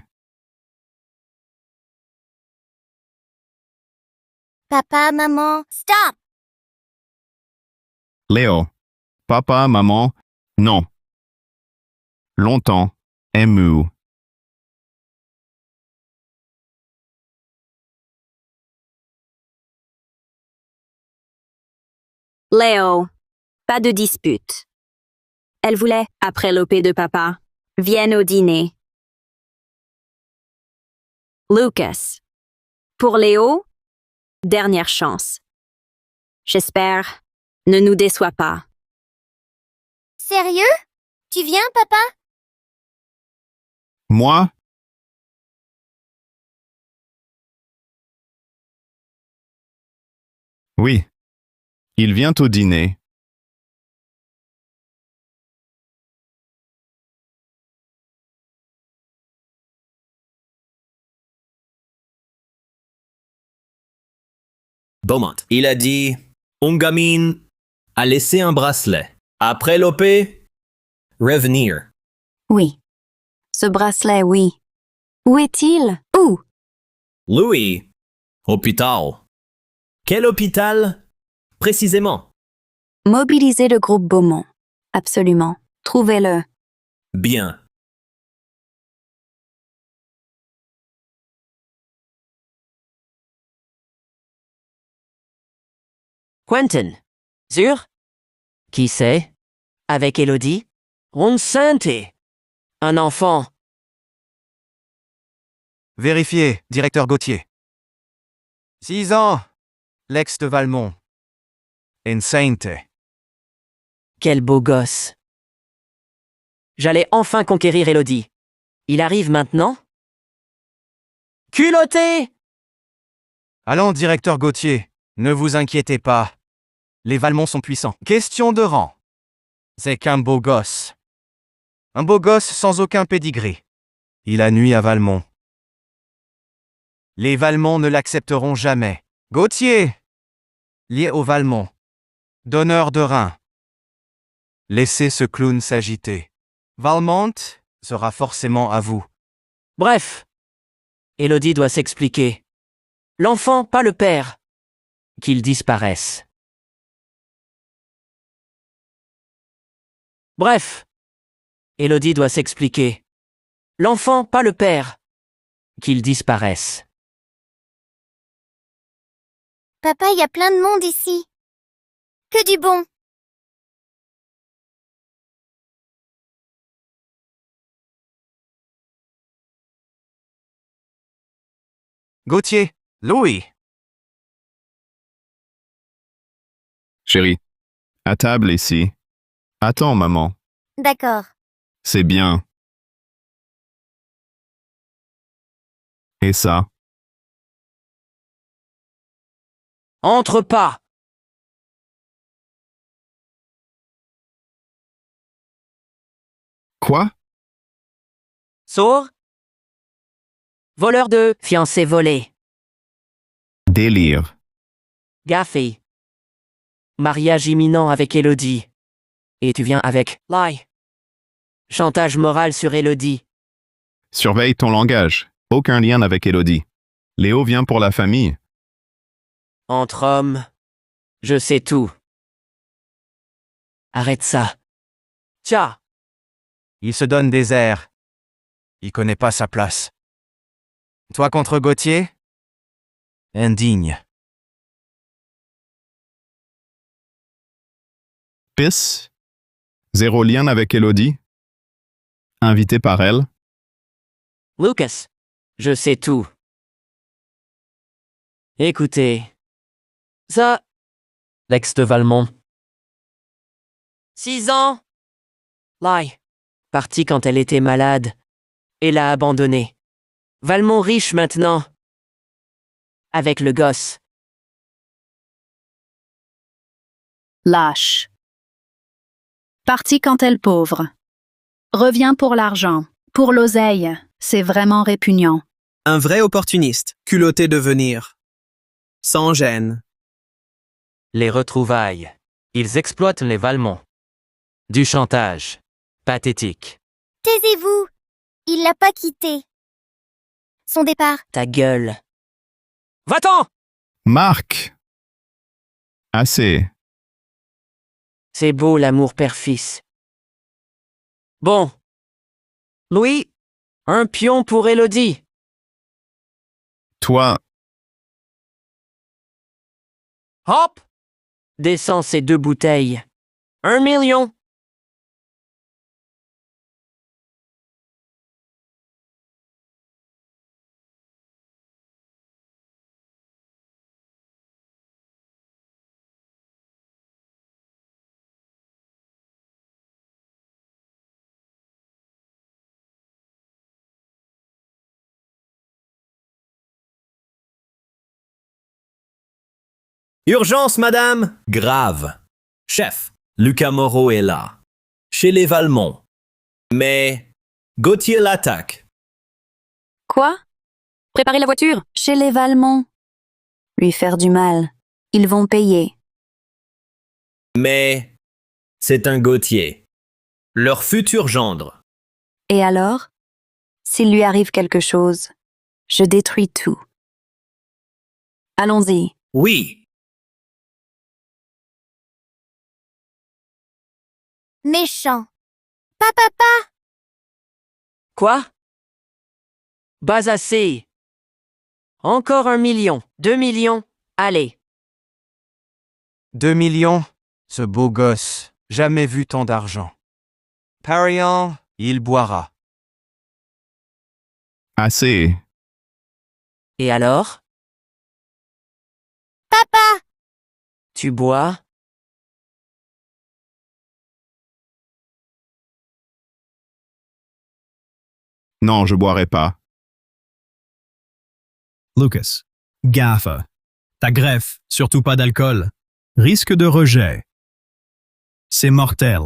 Papa, maman, stop! Léo. Papa, maman, non. Longtemps, ému. Léo, pas de dispute. Elle voulait, après l'OP de papa, vienne au dîner. Lucas. Pour Léo, dernière chance. J'espère, ne nous déçois pas. Sérieux? Tu viens, papa? Moi? Oui. Il vient au dîner. Beaumont. Il a dit Ongamine a laissé un bracelet. Après l'OP, revenir. Oui. Ce bracelet, oui. Où est-il? Où? Louis, hôpital. Quel hôpital précisément? Mobilisez le groupe Beaumont. Absolument. Trouvez-le. Bien. Quentin. Sûr? Qui c'est? Avec Elodie? Enceinte. Un enfant. Vérifié, directeur Gauthier. 6 ans, l'ex de Valmont. Enceinte. Quel beau gosse. J'allais enfin conquérir Elodie. Il arrive maintenant? Culotté! Allons, directeur Gauthier, ne vous inquiétez pas. Les Valmont sont puissants. Question de rang. C'est qu'un beau gosse. Un beau gosse sans aucun pédigré. Il a nui à Valmont. Les Valmont ne l'accepteront jamais. Gauthier, lié au Valmont. Donneur de rein. Laissez ce clown s'agiter. Valmont sera forcément à vous. Bref. Elodie doit s'expliquer. L'enfant, pas le père. Qu'il disparaisse. Bref. Elodie doit s'expliquer. L'enfant, pas le père. Qu'il disparaisse. Papa, il y a plein de monde ici. Que du bon. Gauthier, Louis. Chérie. À table ici. Attends, maman. D'accord. C'est bien. Et ça? Entre pas. Quoi? Sourd? Voleur de fiancé volé. Délire. Gaffé. Mariage imminent avec Elodie. Et tu viens avec lie. Chantage moral sur Elodie. Surveille ton langage. Aucun lien avec Elodie. Léo vient pour la famille. Entre hommes, je sais tout. Arrête ça. Tiens. Il se donne des airs. Il connaît pas sa place. Toi contre Gauthier? Indigne. Fils? Zéro lien avec Elodie? Invité par elle? Lucas, je sais tout. Écoutez. Ça. L'ex de Valmont. 6 ans. Lie. Partie quand elle était malade. Et l'a abandonnée. Valmont riche maintenant. Avec le gosse. Lâche. Parti quand elle pauvre. Revient pour l'argent, pour l'oseille. C'est vraiment répugnant. Un vrai opportuniste, culotté de venir. Sans gêne. Les retrouvailles. Ils exploitent les Valmont. Du chantage. Pathétique. Taisez-vous. Il l'a pas quitté. Son départ. Ta gueule. Va-t'en! Marc. Assez. C'est beau l'amour père-fils. Bon. Louis, un pion pour Élodie. Toi. Hop! Descends ces 2 bouteilles. 1 million. Urgence, madame! Grave. Chef, Lucas Moreau est là. Chez les Valmont. Mais Gauthier l'attaque. Quoi? Préparer la voiture? Chez les Valmont. Lui faire du mal. Ils vont payer. Mais c'est un Gauthier. Leur futur gendre. Et alors? S'il lui arrive quelque chose, je détruis tout. Allons-y. Oui. Méchant. Papa. Quoi? Bas assez. Encore 1 million. 2 millions. Allez. 2 millions? Ce beau gosse, jamais vu tant d'argent. Pariant, il boira. Assez. Et alors? Papa. Tu bois? Non, je boirai pas. Lucas. Gaffe. Ta greffe, surtout pas d'alcool. Risque de rejet. C'est mortel.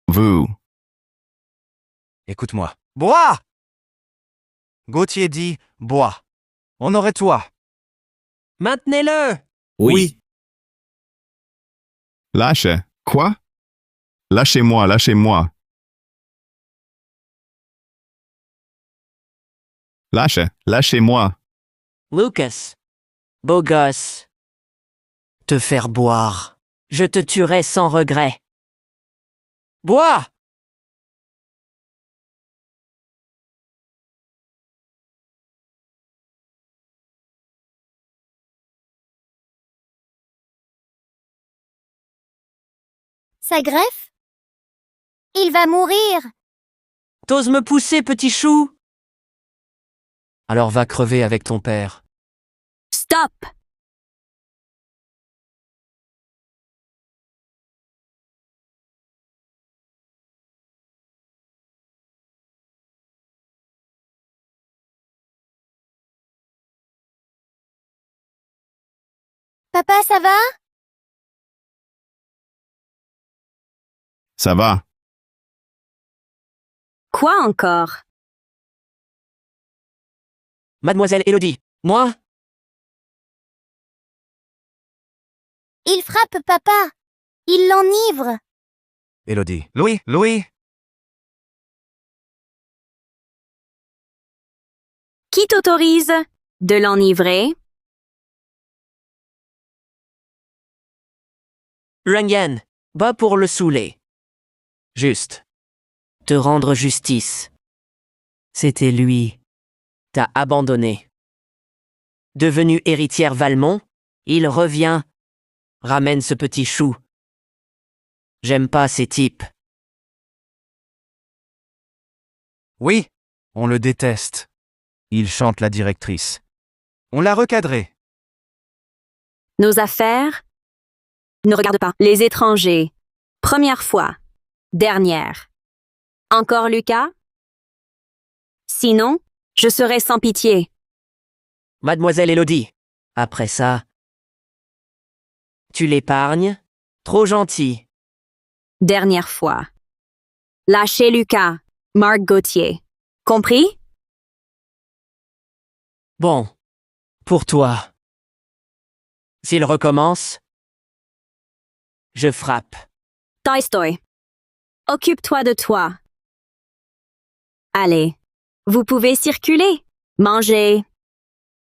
Vous. Écoute-moi. Bois! Gauthier dit bois. On aurait toi. Maintenez-le! Oui. Lâche. Quoi? Lâchez-moi, lâchez-moi. Lâchez-moi. Lucas. Beau gosse. Te faire boire. Je te tuerai sans regret. Bois! Sa greffe? Il va mourir. T'oses me pousser, petit chou? Alors va crever avec ton père. Stop! Papa, ça va? Ça va. Quoi encore? Mademoiselle Élodie, moi? Il frappe papa. Il l'enivre. Élodie. Louis. Qui t'autorise de l'enivrer? Rengen, bas pour le saouler. Juste. Te rendre justice. C'était lui. T'a abandonné. Devenue héritière Valmont, il revient. Ramène ce petit chou. J'aime pas ces types. Oui, on le déteste. Il chante la directrice. On l'a recadré. Nos affaires? Ne regarde pas. Les étrangers. Première fois. Dernière. Encore Lucas? Sinon, je serai sans pitié. Mademoiselle Élodie. Après ça. Tu l'épargnes? Trop gentil. Dernière fois. Lâchez Lucas. Marc Gauthier. Compris? Bon. Pour toi. S'il recommence, je frappe. Tolstoy. Occupe-toi de toi. Allez. Vous pouvez circuler. Manger.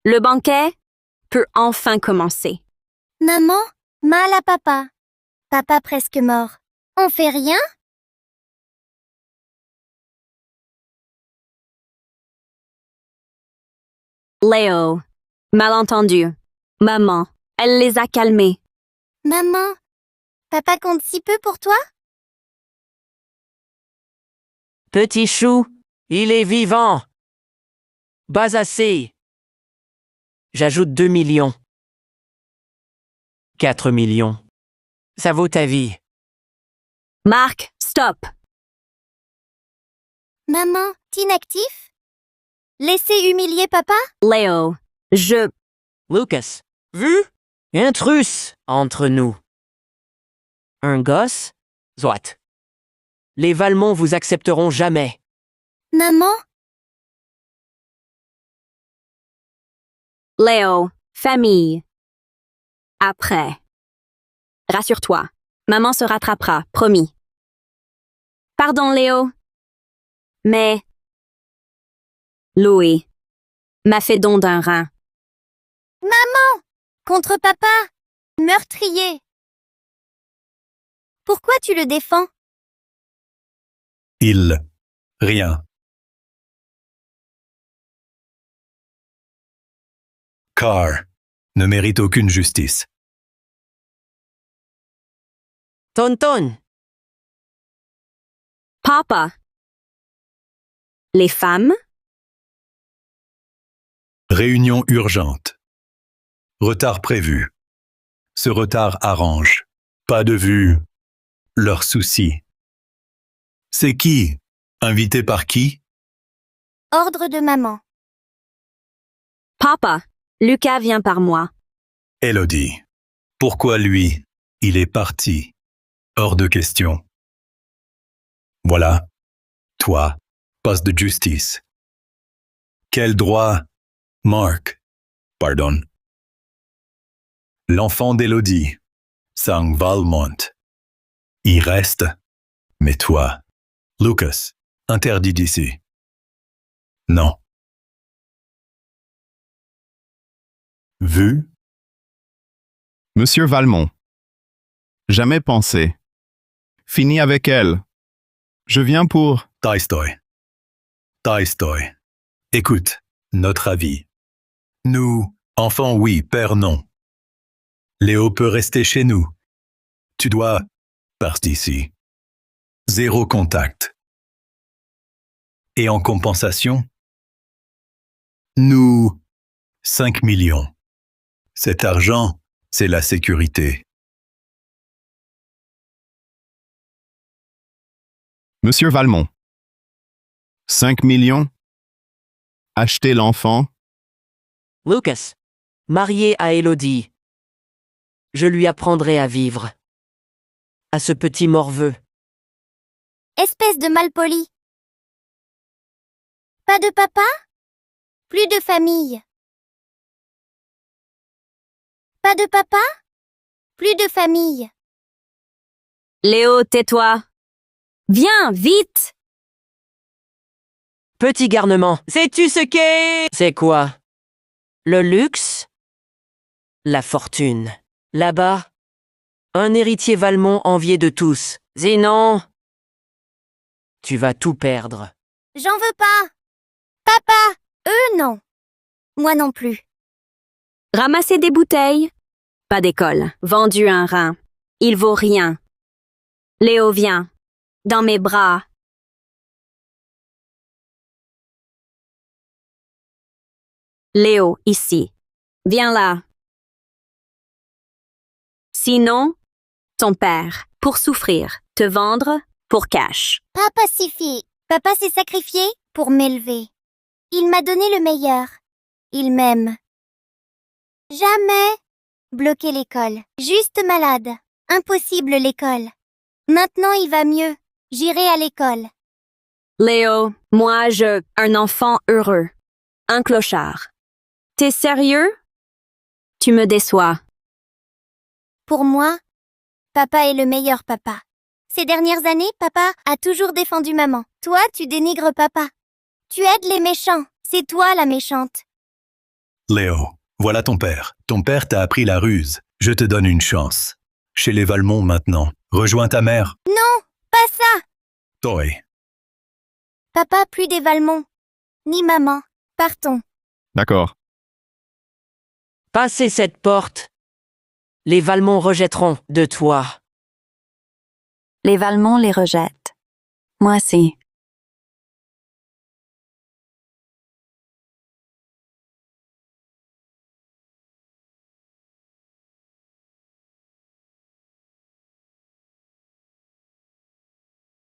Le banquet? peut enfin commencer. Maman, mal à papa. Papa presque mort. On fait rien? Léo. Malentendu. Maman, elle les a calmés. Maman, papa compte si peu pour toi? Petit chou, il est vivant. Bas assez. J'ajoute 2 millions. 4 millions. Ça vaut ta vie. Marc, stop. Maman, t'inactif? Laissez humilier papa? Léo, je... Lucas, vu? Intrus entre nous. Un gosse? Soit. Les Valmont vous accepteront jamais. Maman? Léo, famille. Après. Rassure-toi, maman se rattrapera, promis. Pardon, Léo. Mais... Louis m'a fait don d'un rein. Maman! Contre papa! Meurtrier! Pourquoi tu le défends? Rien. Carr ne mérite aucune justice. Tonton! Papa. Les femmes? Réunion urgente. Retard prévu. Ce retard arrange. Pas de vue. Leurs soucis. C'est qui? Invité par qui? Ordre de maman. Papa, Lucas vient par moi. Elodie. Pourquoi lui? Il est parti. Hors de question. Voilà. Toi, poste de justice. Quel droit? Marc. Pardon. L'enfant d'Elodie. Sang Valmont. Il reste. Mais toi, Lucas, interdit d'ici. Non. Vu? Monsieur Valmont. Jamais pensé. Fini avec elle. Je viens pour... Tolstoy. Écoute, notre avis. Nous, enfants oui, père non. Léo peut rester chez nous. Tu dois... partir d'ici. 0 contact. Et en compensation? Nous... 5 millions. Cet argent, c'est la sécurité. Monsieur Valmont. 5 millions? Acheter l'enfant? Lucas, marié à Elodie. Je lui apprendrai à vivre. À ce petit morveux. Espèce de malpoli. Pas de papa? Plus de famille. Pas de papa? Plus de famille. Léo, tais-toi. Viens, vite! Petit garnement, sais-tu ce qu'est? C'est quoi? Le luxe? La fortune. Là-bas, un héritier Valmont envié de tous. Sinon, tu vas tout perdre. J'en veux pas. Papa, eux non. Moi non plus. Ramasser des bouteilles? Pas d'école. Vendu un rein. Il vaut rien. Léo, viens. Dans mes bras. Léo, ici. Viens là. Sinon, ton père, pour souffrir, te vendre pour cash. Pas pacifié. Papa s'est sacrifié pour m'élever. Il m'a donné le meilleur. Il m'aime. Jamais bloquer l'école. Juste malade. Impossible l'école. Maintenant il va mieux. J'irai à l'école. Léo, moi un enfant heureux. Un clochard. T'es sérieux? Tu me déçois. Pour moi, papa est le meilleur papa. Ces dernières années, papa a toujours défendu maman. Toi, tu dénigres papa. Tu aides les méchants. C'est toi la méchante. Léo, Voilà ton père. Ton père t'a appris la ruse. Je te donne une chance. Chez les Valmont maintenant. Rejoins ta mère. Non, pas ça. Toi. Papa, plus des Valmont. Ni maman. Partons. D'accord. Passez cette porte. Les Valmont rejetteront de toi. Les Valmont les rejettent. Moi aussi.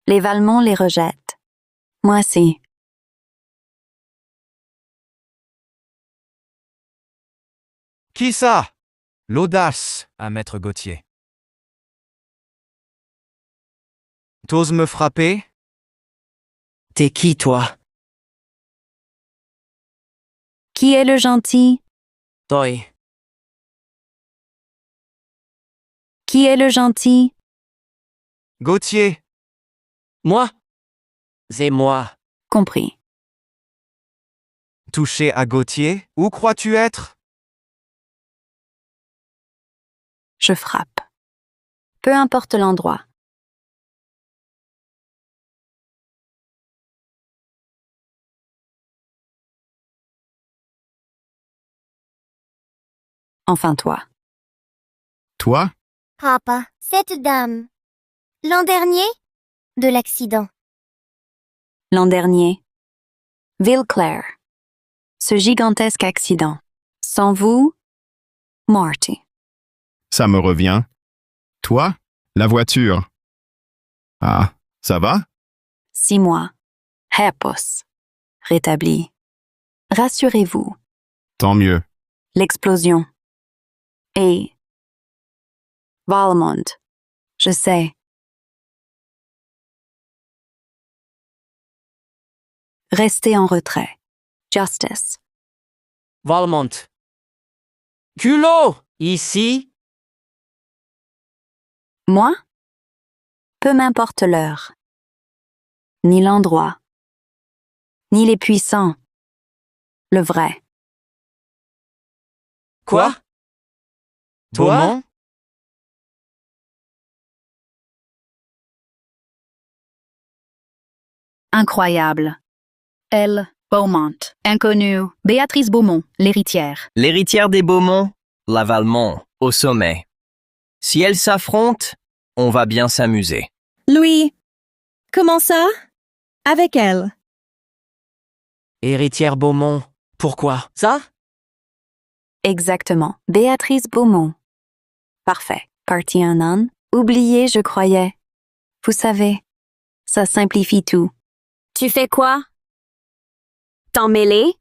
Les Valmont les rejettent. Moi aussi. Qui ça? L'audace, à maître Gauthier. T'oses me frapper? T'es qui, toi? Qui est le gentil? Toi. Qui est le gentil? Gauthier. Moi? C'est moi. Compris. Touché à Gauthier? Où crois-tu être? Je frappe. Peu importe l'endroit. Enfin toi. Toi? Papa, cette dame. L'an dernier? De l'accident. L'an dernier. Villeclair. Ce gigantesque accident. Sans vous, Marty. Ça me revient. Toi? La voiture. Ah, ça va? 6 mois. Hepos. Rétabli. Rassurez-vous. Tant mieux. L'explosion. Et Valmont. Je sais. Restez en retrait. Justice. Valmont. Culot! Ici? Moi? Peu m'importe l'heure. Ni l'endroit. Ni les puissants. Le vrai. Quoi? Toi? Beaumont? Incroyable. Elle, Beaumont. Inconnue. Béatrice Beaumont, l'héritière. L'héritière des Beaumont, la Valmont, au sommet. Si elles s'affrontent, on va bien s'amuser. Louis, comment ça? Avec elle. Héritière Beaumont. Pourquoi? Ça? Exactement. Béatrice Beaumont. Parfait. Partie un an. Oubliez, je croyais. Vous savez, ça simplifie tout. Tu fais quoi? T'en mêler?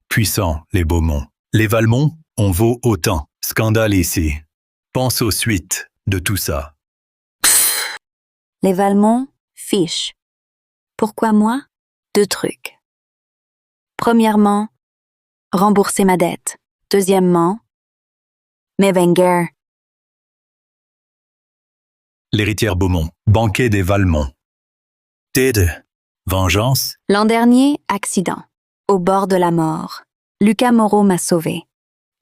Puissants, les Beaumont. Les Valmont, on vaut autant. Scandale ici. Pense aux suites de tout ça. Les Valmont, fiche. Pourquoi moi? 2 trucs. Premièrement, rembourser ma dette. Deuxièmement, mes Wenger. L'héritière Beaumont. Banquet des Valmont. Tede. Vengeance. L'an dernier, accident. Au bord de la mort. Lucas Moreau m'a sauvée.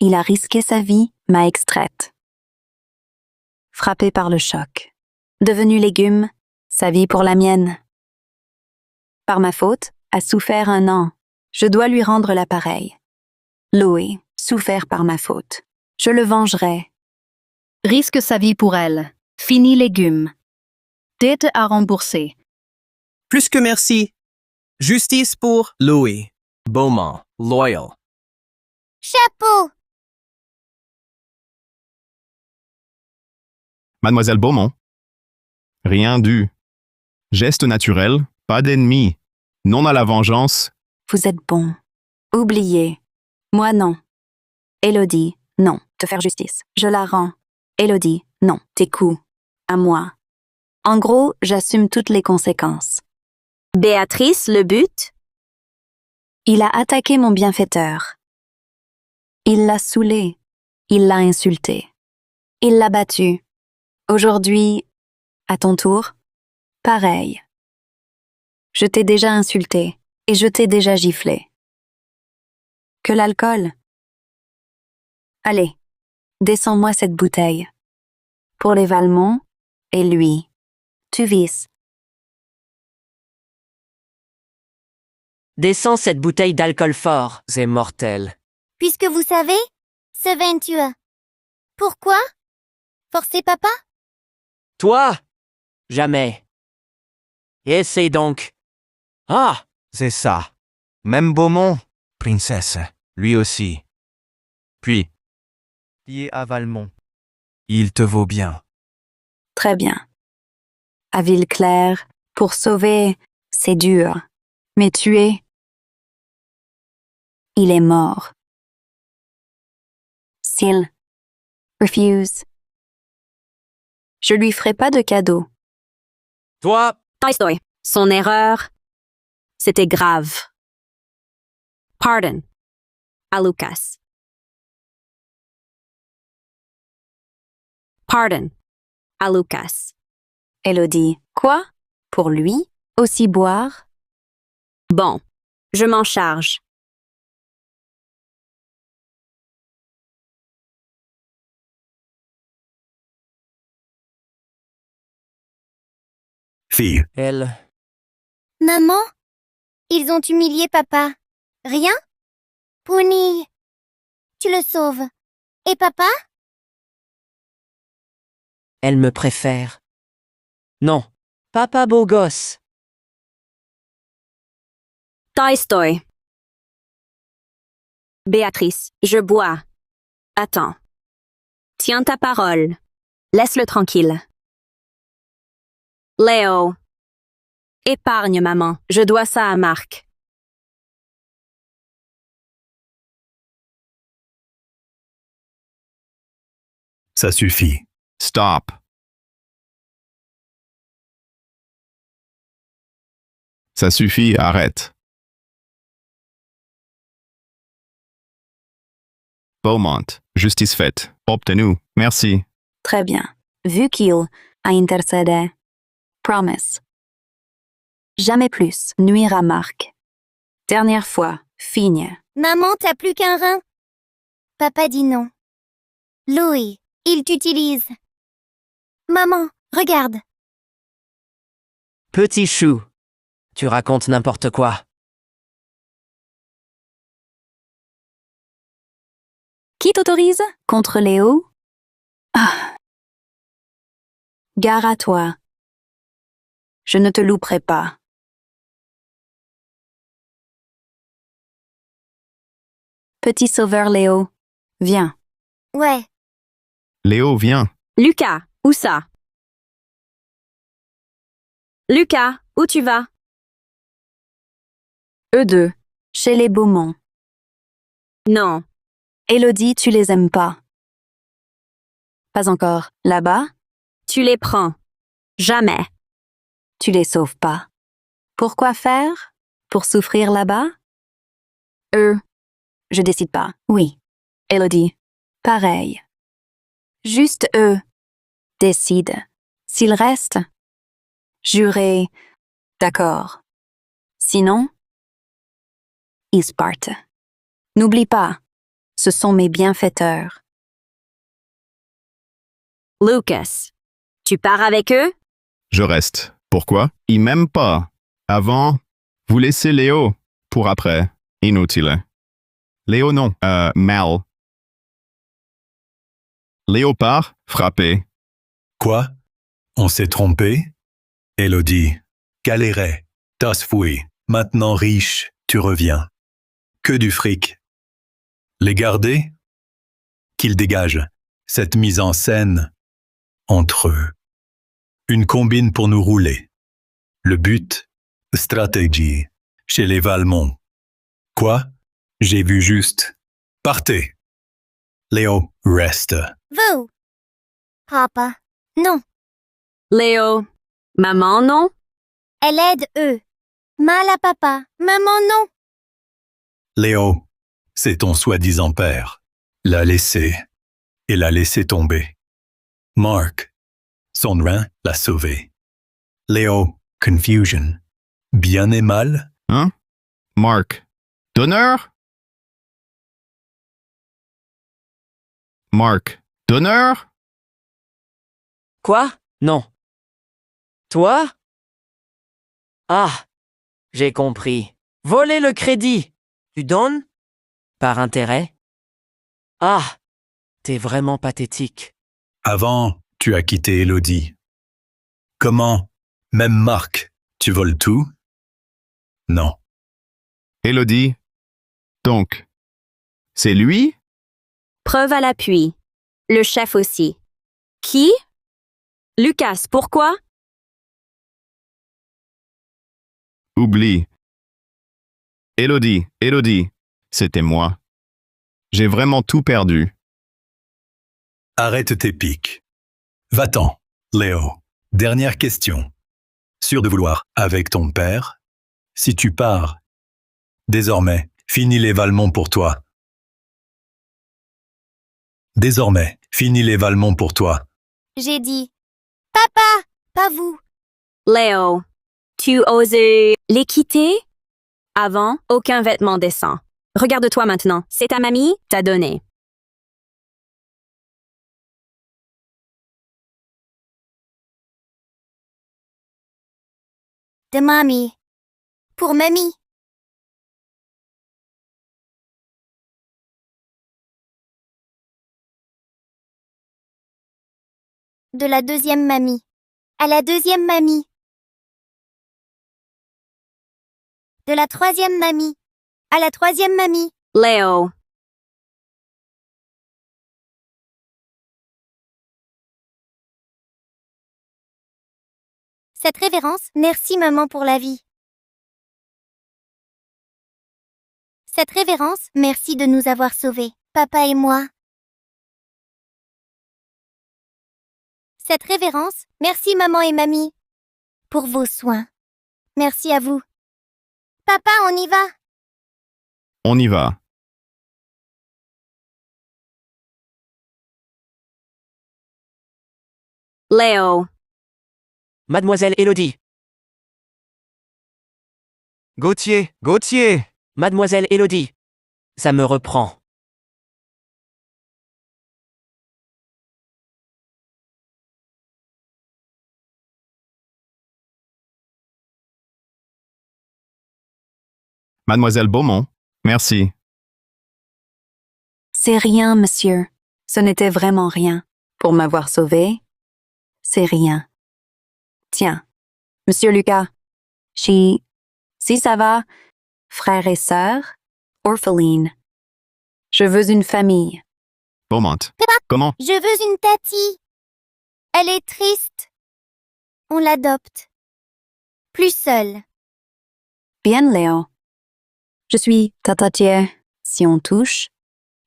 Il a risqué sa vie, m'a extraite. Frappé par le choc. Devenu légume, sa vie pour la mienne. Par ma faute, a souffert 1 an. Je dois lui rendre l'appareil. Louis, souffert par ma faute. Je le vengerai. Risque sa vie pour elle. Fini légumes. Dette à rembourser. Plus que merci. Justice pour Louis. Beaumont, loyal. Chapeau! Mademoiselle Beaumont. Rien du. Geste naturel, pas d'ennemi. Non à la vengeance. Vous êtes bon. Oubliez. Moi non. Élodie, non. Te faire justice. Je la rends. Élodie, non. Tes coups. À moi. En gros, j'assume toutes les conséquences. Béatrice, le but? Il a attaqué mon bienfaiteur. Il l'a saoulé. Il l'a insulté. Il l'a battu. Aujourd'hui, à ton tour, pareil. Je t'ai déjà insulté et je t'ai déjà giflé. Que l'alcool? Allez, descends-moi cette bouteille. Pour les Valmont et lui. Tu vis. Descends cette bouteille d'alcool fort. C'est mortel. Puisque vous savez, ce vin tue. Pourquoi? Forcer papa? Toi? Jamais. Essaye donc. Ah! C'est ça. Même Beaumont, princesse, lui aussi. Puis, lié à Valmont. Il te vaut bien. Très bien. À Villeclair, pour sauver, c'est dur. Mais tuer, il est mort. S'il refuse, je lui ferai pas de cadeau. Toi? Tolstoï. Son erreur, c'était grave. Pardon. À Lucas. Pardon. À Lucas. Elodie. Quoi? Pour lui? Aussi boire? Bon. Je m'en charge. Fille. Elle. Maman? Ils ont humilié papa. Rien? Pony, tu le sauves. Et papa? Elle me préfère. Non. Papa beau gosse. Tolstoï. Béatrice, je bois. Attends. Tiens ta parole. Laisse-le tranquille. Léo. Épargne maman, je dois ça à Marc. Ça suffit. Stop. Ça suffit, arrête. Beaumont, justice faite. Obtenu. Merci. Très bien. Vu qu'il a intercédé. Promise. Jamais plus nuire à Marc. Dernière fois, figne. Maman, t'as plus qu'un rein? Papa dit non. Louis, il t'utilise. Maman, regarde. Petit chou. Tu racontes n'importe quoi. Qui t'autorise contre Léo? Ah. Gare à toi. Je ne te louperai pas. Petit sauveur Léo, viens. Ouais. Léo, viens. Lucas, où ça? Lucas, où tu vas? Eux deux, chez les Beaumont. Non. Élodie, tu les aimes pas. Pas encore. Là-bas? Tu les prends. Jamais. Tu les sauves pas. Pourquoi faire? Pour souffrir là-bas? Eux, je décide pas. Oui. Élodie, pareil. Juste eux décident. S'ils restent, jurez, d'accord. Sinon, ils partent. N'oublie pas, ce sont mes bienfaiteurs. Lucas, tu pars avec eux? Je reste. Pourquoi? Ils m'aiment pas. Avant, vous laissez Léo. Pour après. Inutile. Léo non. Mal. Léo part, frappé. Quoi? On s'est trompé? Élodie. Galérait. T'as foué. Maintenant riche, tu reviens. Que du fric. Les garder? Qu'ils dégagent cette mise en scène entre eux. Une combine pour nous rouler. Le but? Stratégie. Chez les Valmont. Quoi? J'ai vu juste. Partez. Léo, reste. Vous. Papa. Non. Léo, maman non? Elle aide eux. Mal à papa. Maman non. Léo, c'est ton soi-disant père. L'a laissé. Et l'a laissé tomber. Marc, son rein l'a sauvé. Léo, confusion. Bien et mal? Hein? Marc. Donneur? Mark. Donneur? Quoi? Non. Toi? Ah, j'ai compris. Voler le crédit. Tu donnes? Par intérêt? Ah, t'es vraiment pathétique. Avant, tu as quitté Elodie. Comment, même Marc, tu voles tout? Non. Elodie. Donc, c'est lui? Preuve à l'appui. Le chef aussi. Qui? Lucas, pourquoi? Oublie. Elodie, c'était moi. J'ai vraiment tout perdu. Arrête tes piques. Va-t'en, Léo. Dernière question. Sûr de vouloir avec ton père? Si tu pars, désormais, fini les Valmont pour toi. Désormais, fini les Valmont pour toi. J'ai dit papa, pas vous. Léo, tu oses les quitter? Avant, aucun vêtement décent. Regarde-toi maintenant. C'est ta mamie, t'a donné. De mamie. Pour mamie. De la deuxième mamie. À la deuxième mamie. De la troisième mamie. À la troisième mamie. Léo. Cette révérence, merci maman pour la vie. Cette révérence, merci de nous avoir sauvés, papa et moi. Cette révérence, merci maman et mamie pour vos soins. Merci à vous. Papa, on y va? On y va. Léo. Mademoiselle Élodie. Gauthier. Mademoiselle Élodie. Ça me reprend. Mademoiselle Beaumont, merci. C'est rien, monsieur. Ce n'était vraiment rien. Pour m'avoir sauvé, c'est rien. Tiens, monsieur Lucas, si ça va, frères et sœurs, orpheline. Je veux une famille. Beaumont. Comment? Je veux une Tati. Elle est triste. On l'adopte. Plus seule. Bien, Léo. Je suis tatatier. Si on touche,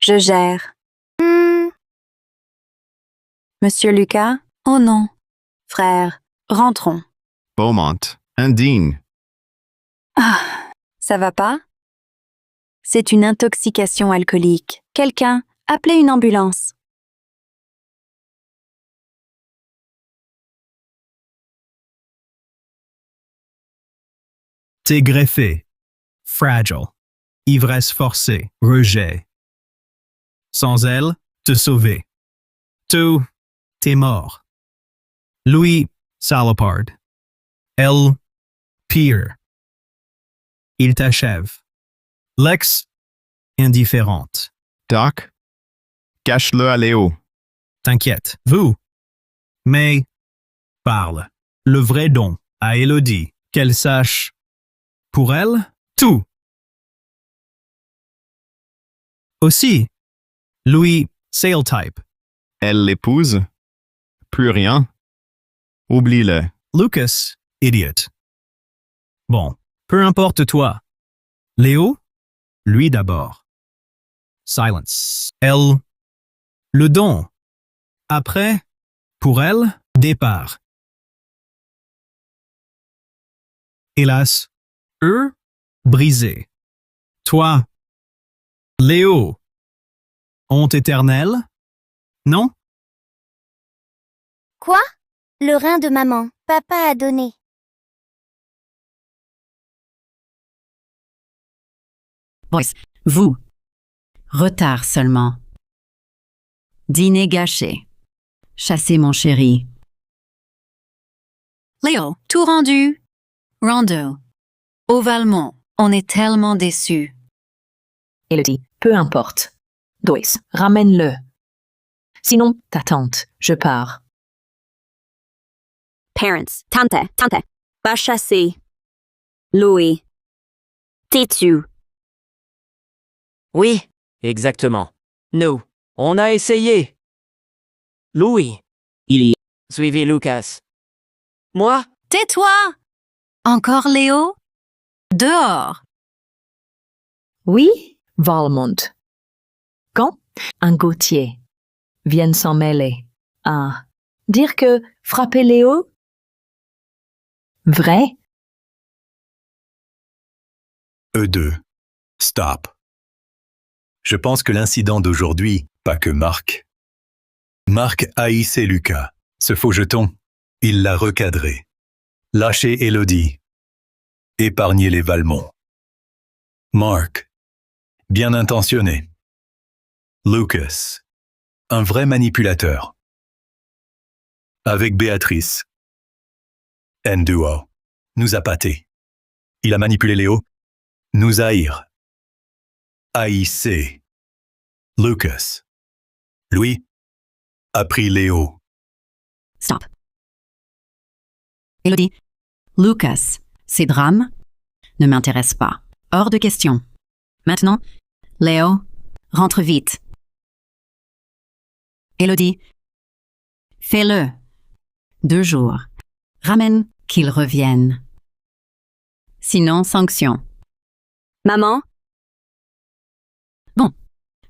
je gère. Monsieur Lucas? Oh non. Frère, rentrons. Beaumont. Indigne. Ah, ça va pas? C'est une intoxication alcoolique. Quelqu'un, appelez une ambulance. T'es greffé. Fragile. Ivresse forcée. Rejet. Sans elle, te sauver. T'es mort. Louis Salopard. Elle, pire. Il t'achève. Lex, indifférente. Doc, cache-le à Léo. T'inquiète, vous. Mais, parle. Le vrai don, à Élodie, qu'elle sache. Pour elle, tout. Aussi, Louis Saletype. Elle l'épouse. Plus rien. Oublie-le. Lucas, idiot. Bon, peu importe toi. Léo, lui d'abord. Silence. Elle, le don. Après, pour elle, départ. Hélas, eux, brisés. Toi, Léo, honte éternelle? Non? Quoi? Le rein de maman. Papa a donné. Boys, vous. Retard seulement. Dîner gâché. Chassez mon chéri. Léo, tout rendu. Rando. Au Valmont, on est tellement déçus. Elodie, peu importe. Dois, ramène-le. Sinon, ta tante, je pars. Parents, tante, va chasser. Louis. T'es-tu? Oui, exactement. Nous, on a essayé. Louis. Il y Suivez Lucas. Moi? Tais-toi! Encore Léo? Dehors! Oui, Valmont. Quand un Gauthier vienne s'en mêler. Ah, dire que frapper Léo? Vrai? Eux deux. Stop. Je pense que l'incident d'aujourd'hui, pas que Marc. Marc haïssait Lucas. Ce faux jeton, il l'a recadré. Lâchez Elodie. Épargnez les Valmont. Marc. Bien intentionné. Lucas. Un vrai manipulateur. Avec Béatrice. Duo. Nous a pâté. Il a manipulé Léo. Nous haïr. Haïssé. Lucas. Lui a pris Léo. Stop. Elodie. Lucas, ces drames ne m'intéressent pas. Hors de question. Maintenant, Léo, rentre vite. Elodie. Fais-le. 2 jours. Ramène qu'il revienne. Sinon, sanction. Maman? Bon.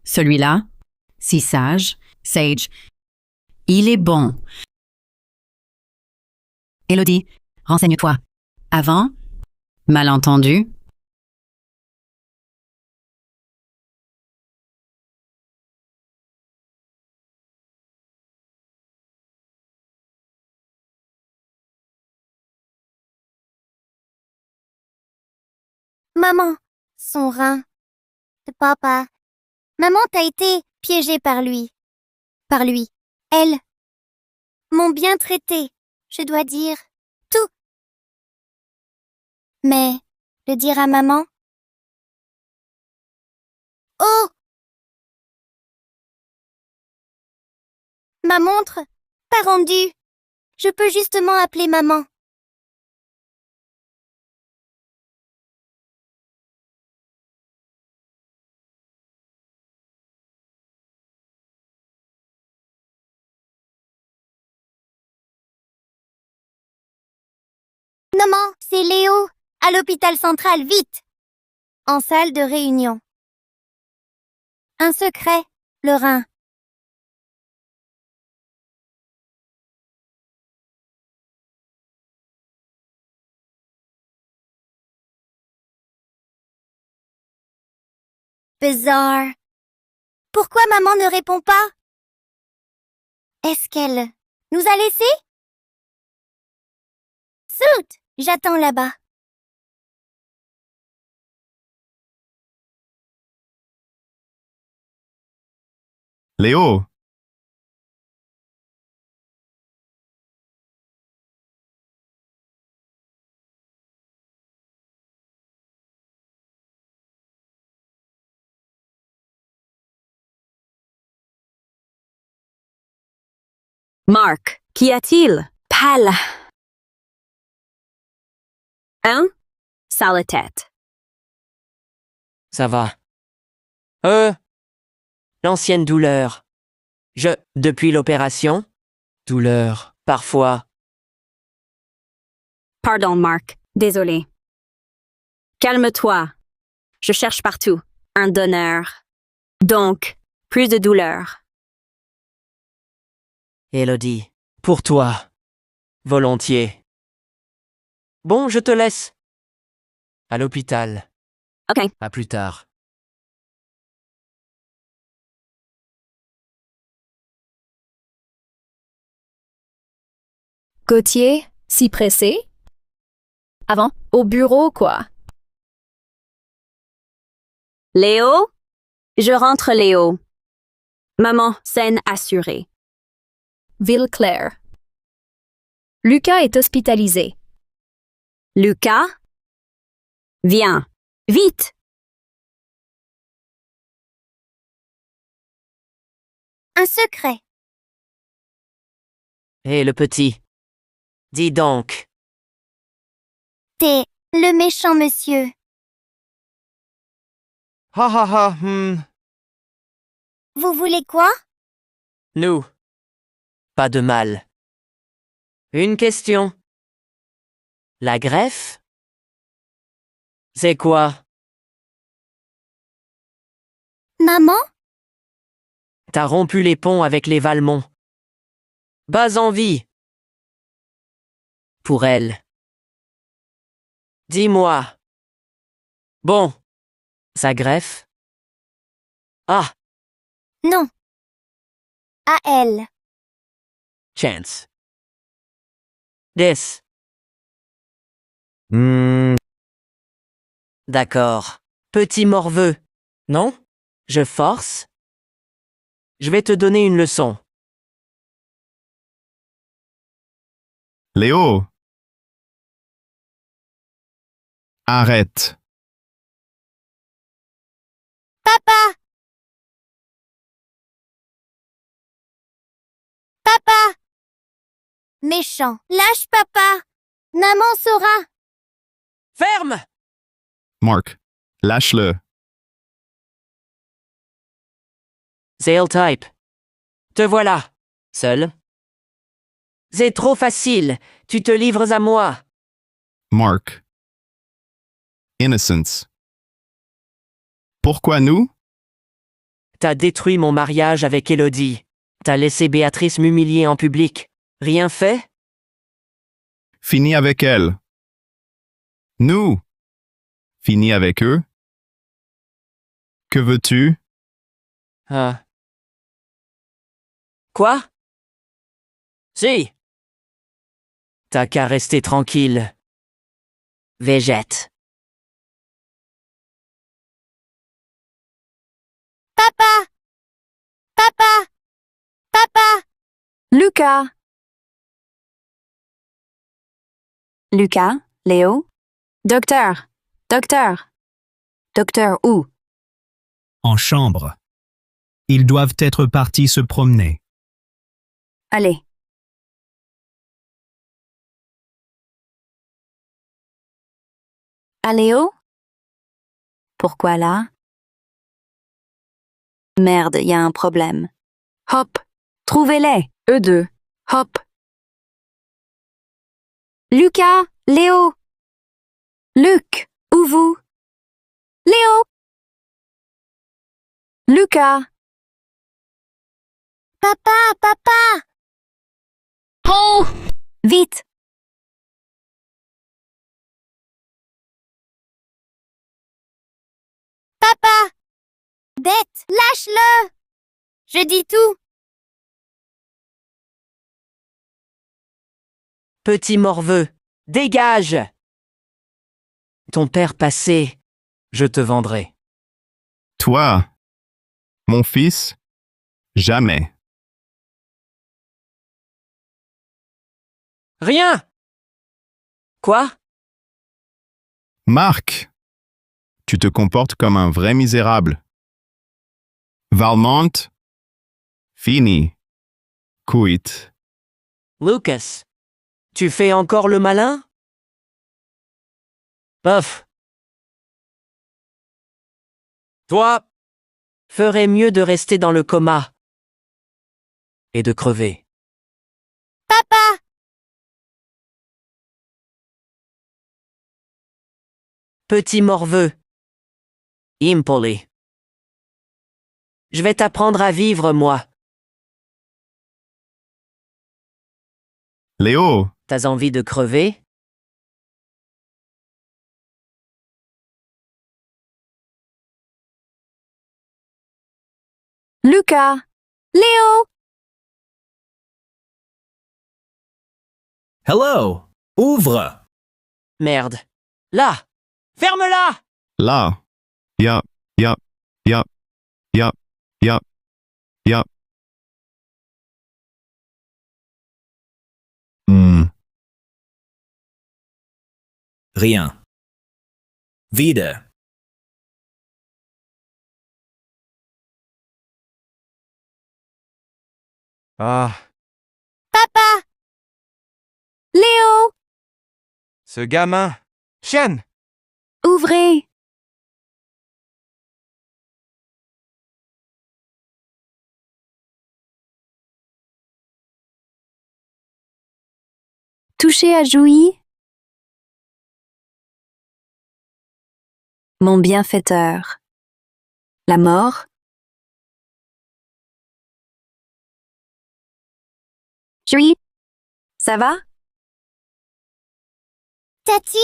Celui-là, si sage, Sage, il est bon. Elodie, renseigne-toi. Avant, malentendu. Maman, son rein. De papa. Maman, t'as été piégée par lui. Par lui. Elle. M'ont bien traité. Je dois dire tout. Mais, le dire à maman? Oh! Ma montre, pas rendue. Je peux justement appeler maman. Maman, c'est Léo, à l'hôpital central, vite! En salle de réunion. Un secret, le rein. Bizarre. Pourquoi maman ne répond pas? Est-ce qu'elle nous a laissés? Zut! J'attends là-bas. Léo! Marc, qu'y a-t-il? Pâle. Hein? Sale tête. Ça va. L'ancienne douleur. Depuis l'opération? Douleur, parfois. Pardon, Marc. Désolé. Calme-toi. Je cherche partout. Un donneur. Donc, plus de douleur. Elodie, pour toi. Volontiers. Bon, je te laisse. À l'hôpital. Ok. À plus tard. Gauthier, si pressé? Avant, au bureau, quoi. Léo? Je rentre, Léo. Maman, scène assurée. Ville claire. Lucas est hospitalisé. Lucas? Viens. Vite! Un secret. Hé, le petit. Dis donc. T'es le méchant monsieur. Ha ha ha, Vous voulez quoi? Nous. Pas de mal. Une question. La greffe? C'est quoi? Maman? T'as rompu les ponts avec les Valmont. Bas en vie. Pour elle. Dis-moi. Bon. Sa greffe? Ah, Non. À elle. chance. This. D'accord. Petit morveux. Non? Je force? Je vais te donner une leçon. Léo! Arrête. Papa! Papa! Méchant. Lâche papa. Maman saura. Ferme! Mark, lâche-le. Zale type. Te voilà. Seul. C'est trop facile. Tu te livres à moi. Mark. Innocence. Pourquoi nous? T'as détruit mon mariage avec Élodie. T'as laissé Béatrice m'humilier en public. Rien fait? Fini avec elle. Nous. Fini avec eux. Que veux-tu? Ah. Quoi? Si. T'as qu'à rester tranquille. Végète. Papa! Papa! Papa! Lucas! Lucas? Léo? Docteur! Docteur! Docteur où? En chambre. Ils doivent être partis se promener. Allez. À Léo? Pourquoi là? Merde, y a un problème. Hop! Trouvez-les, eux deux. Hop! Lucas! Léo! Luc! Où vous? Léo! Lucas! Papa! Papa! Oh! Vite! Papa! Bête! Lâche-le! Je dis tout! Petit morveux. Dégage! Ton père passé. Je te vendrai. Toi. Mon fils. Jamais. Rien! Quoi? Marc. Tu te comportes comme un vrai misérable. Valmont. Fini. Quit. Lucas. Tu fais encore le malin? Bof. Toi, ferais mieux de rester dans le coma. Et de crever. Papa! Petit morveux. Impoli. Je vais t'apprendre à vivre, moi. Léo. T'as envie de crever? Lucas! Léo! Hello! Ouvre! Merde. Là! Ferme-la! Là. Ya. Ja. Hmm. Rien. Vide. Ah, Papa! Léo! ce gamin. Chienne! Ouvrez! Touchez à Jouy. Mon bienfaiteur. La mort. Jouy, ça va? Tati!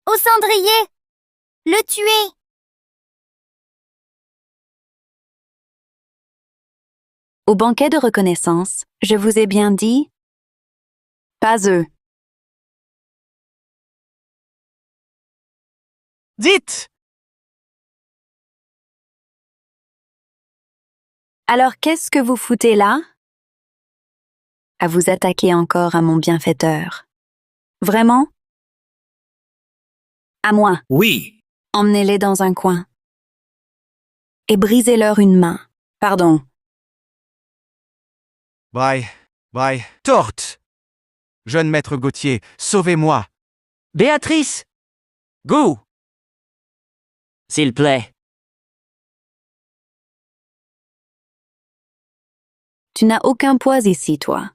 Au cendrier! Le tuer! Au banquet de reconnaissance, je vous ai bien dit? Pas eux. Dites! Alors qu'est-ce que vous foutez là? À vous attaquer encore à mon bienfaiteur. Vraiment? À moi. Oui. Emmenez-les dans un coin. Et brisez-leur une main. Pardon. Bye. Torte! Jeune maître Gauthier, sauvez-moi! Béatrice! Go! S'il plaît. Tu n'as aucun poids ici, toi.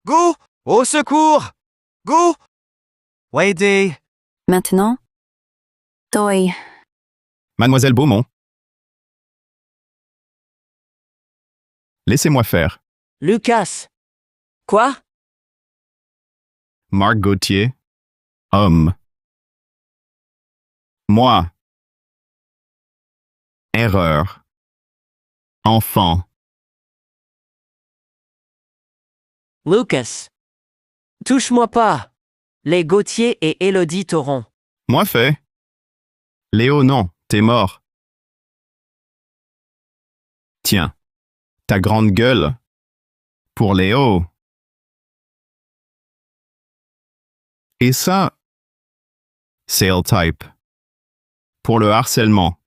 Go! Au secours! Go! Waiday! Maintenant? Toi. Mademoiselle Beaumont. Laissez-moi faire. Lucas! Quoi? Marc Gauthier. Homme. Moi. Erreur. Enfant. Lucas! Touche-moi pas! Les Gauthier et Élodie t'auront. Moi fait. Léo, non, t'es mort. Tiens. Ta grande gueule. Pour Léo. Et ça, sale type. Pour le harcèlement.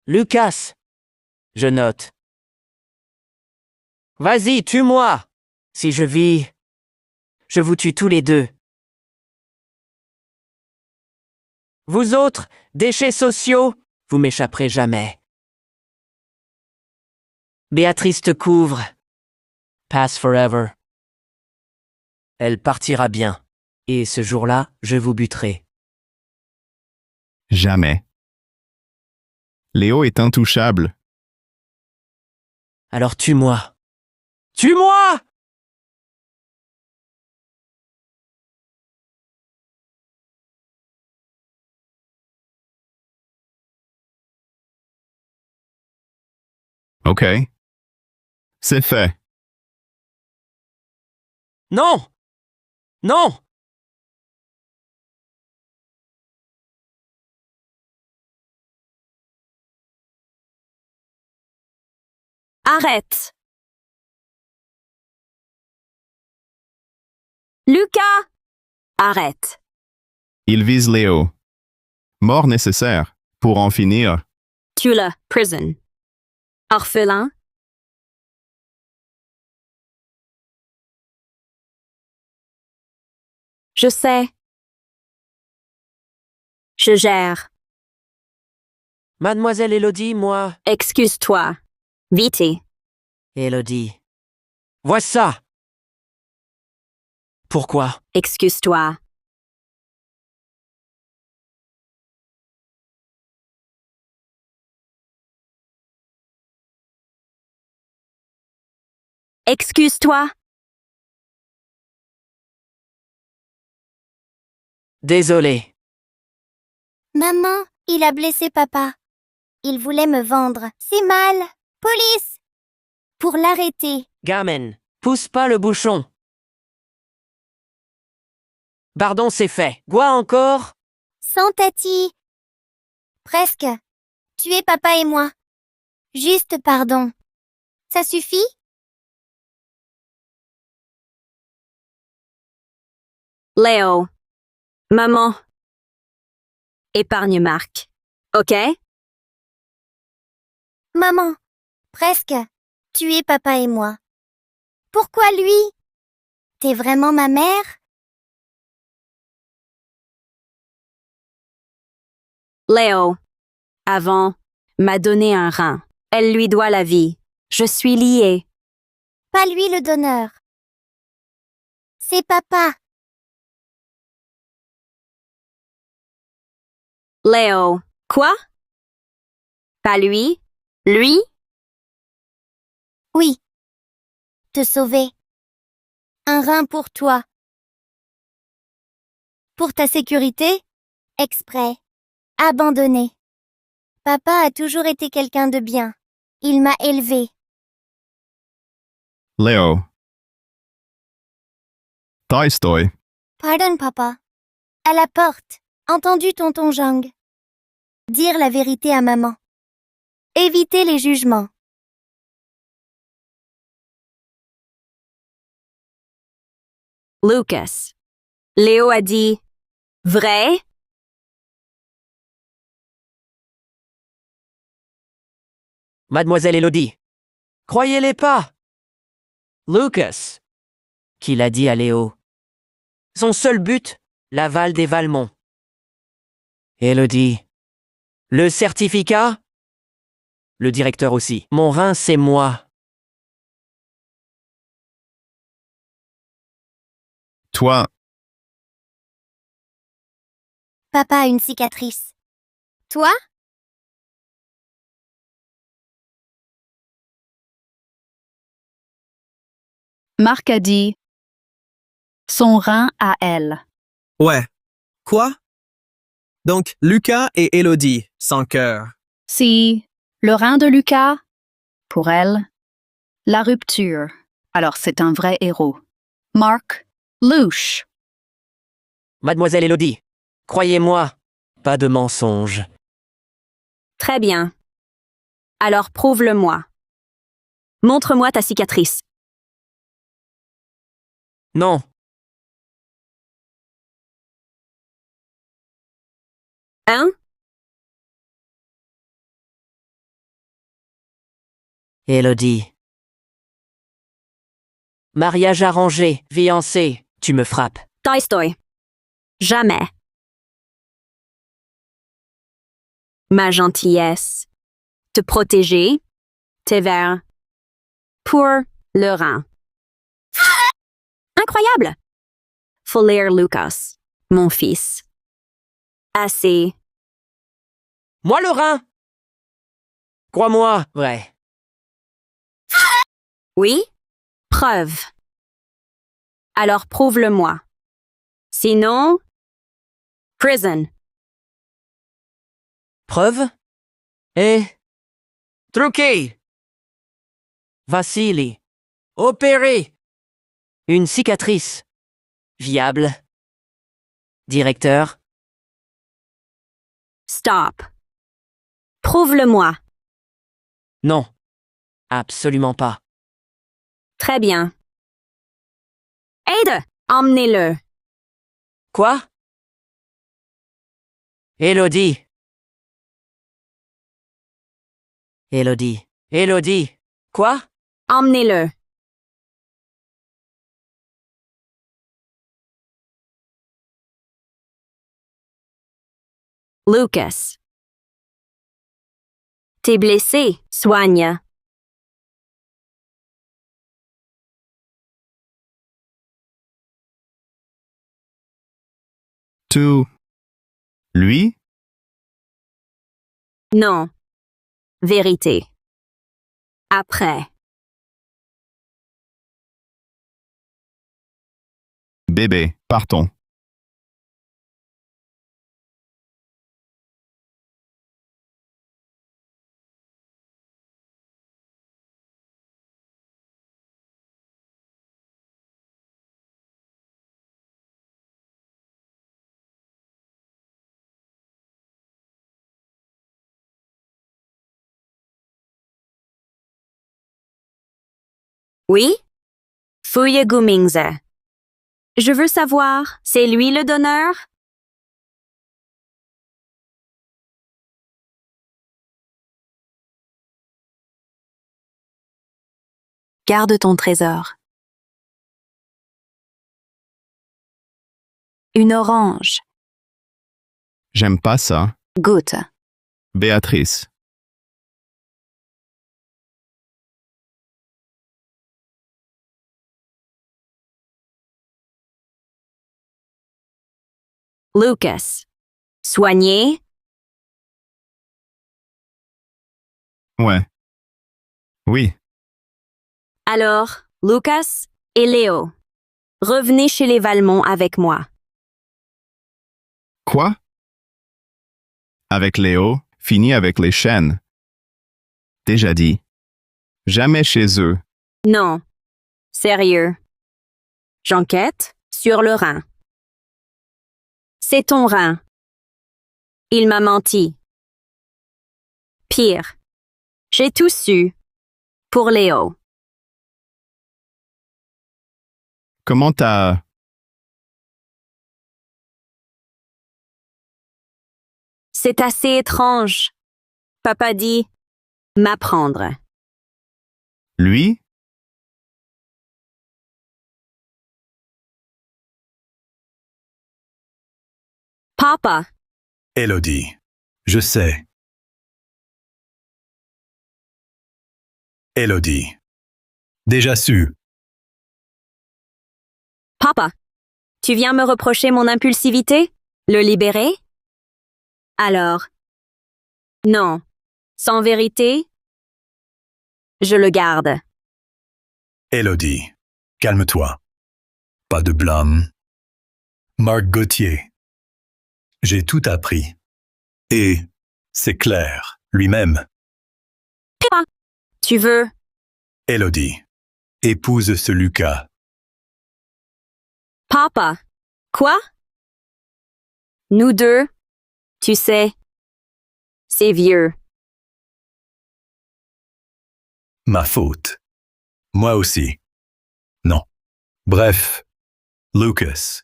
Lucas! Je note. Vas-y, tue-moi! Si je vis, je vous tue tous les deux. Vous autres, déchets sociaux, vous m'échapperez jamais. Béatrice te couvre. Pass forever. Elle partira bien. Et ce jour-là, je vous buterai. Jamais. Léo est intouchable. Alors tue-moi. Tue-moi! OK. C'est fait. Non! Non! Arrête! Lucas! Arrête. Il vise Léo. Mort nécessaire pour en finir. Tue-le, prison. Orphelin? Je sais. Je gère. Mademoiselle Élodie, moi... Excuse-toi. Vite. Élodie. Vois ça! Pourquoi? Excuse-toi. Excuse-toi. Désolé. Maman, il a blessé papa. Il voulait me vendre. C'est mal. Police! Pour l'arrêter. Gamin, pousse pas le bouchon. Pardon, c'est fait. Quoi encore? Sans Tati. Presque. Tuer papa et moi. Juste pardon. Ça suffit? Léo. Maman. Épargne Marc. OK? Maman. Presque. Tuer papa et moi. Pourquoi lui? T'es vraiment ma mère? Léo. Avant, m'a donné un rein. Elle lui doit la vie. Je suis liée. Pas lui le donneur. C'est papa. Léo. Quoi? Pas lui? Lui? Oui. Te sauver. Un rein pour toi. Pour ta sécurité? Exprès. Abandonné. Papa a toujours été quelqu'un de bien. Il m'a élevé. Leo. Tolstoy. Pardon, papa. À la porte. Entendu, tonton Jang. Dire la vérité à maman. Éviter les jugements. Lucas. Léo a dit vrai? Mademoiselle Elodie. Croyez-les pas. Lucas. Qui l'a dit à Léo. Son seul but, l'aval des Valmont. Elodie. Le certificat? Le directeur aussi. Mon rein, c'est moi. Toi. Papa a une cicatrice. Toi? Marc a dit son rein à elle. Ouais. Quoi? Donc, Lucas et Elodie, sans cœur. Si le rein de Lucas, pour elle, la rupture, alors c'est un vrai héros. Marc, louche. Mademoiselle Elodie. Croyez-moi, pas de mensonge. Très bien. Alors prouve-le-moi. Montre-moi ta cicatrice. Non. Hein? Elodie. Mariage arrangé, fiancé, tu me frappes. Tolstoy. Jamais. Ma gentillesse. Te protéger. Tes vers. Pour le rein. Incroyable! Faut lire Lucas, mon fils. Assez. Moi le rein! Crois-moi, vrai. Oui? Preuve. Alors prouve-le-moi. Sinon, prison. Preuve? Eh? Truqué! Vassili. Opéré. Une cicatrice. Viable. Directeur. Stop. Prouve-le-moi. Non. Absolument pas. Très bien. Aide, emmenez-le. Quoi? Elodie. Elodie. Elodie. Quoi? Emmenez-le. Lucas. T'es blessé, soigne. Tu. Lui? Non. Vérité. Après. Bébé, partons. Oui? Fouille Gumingze. Je veux savoir, c'est lui le donneur? Garde ton trésor. Une orange. J'aime pas ça. Goûte. Béatrice. Lucas. Soigné? Ouais. Oui. Alors, Lucas et Léo, revenez chez les Valmont avec moi. Quoi? Avec Léo, fini avec les chaînes. Déjà dit. Jamais chez eux. Non. Sérieux. J'enquête sur le rein. C'est ton rein. Il m'a menti. Pire. J'ai tout su. Pour Léo. Comment t'as... C'est assez étrange. Papa dit m'apprendre. Lui? Papa. Élodie. Je sais. Élodie. Déjà su. Papa. Tu viens me reprocher mon impulsivité? Le libérer? Alors. Non. Sans vérité? Je le garde. Élodie. Calme-toi. Pas de blâme. Marc Gauthier. J'ai tout appris. Et c'est clair, lui-même. Papa. Tu veux? Élodie. Épouse ce Lucas. Papa. Quoi? Nous deux? Tu sais. C'est vieux. Ma faute. Moi aussi. Non. Bref. Lucas.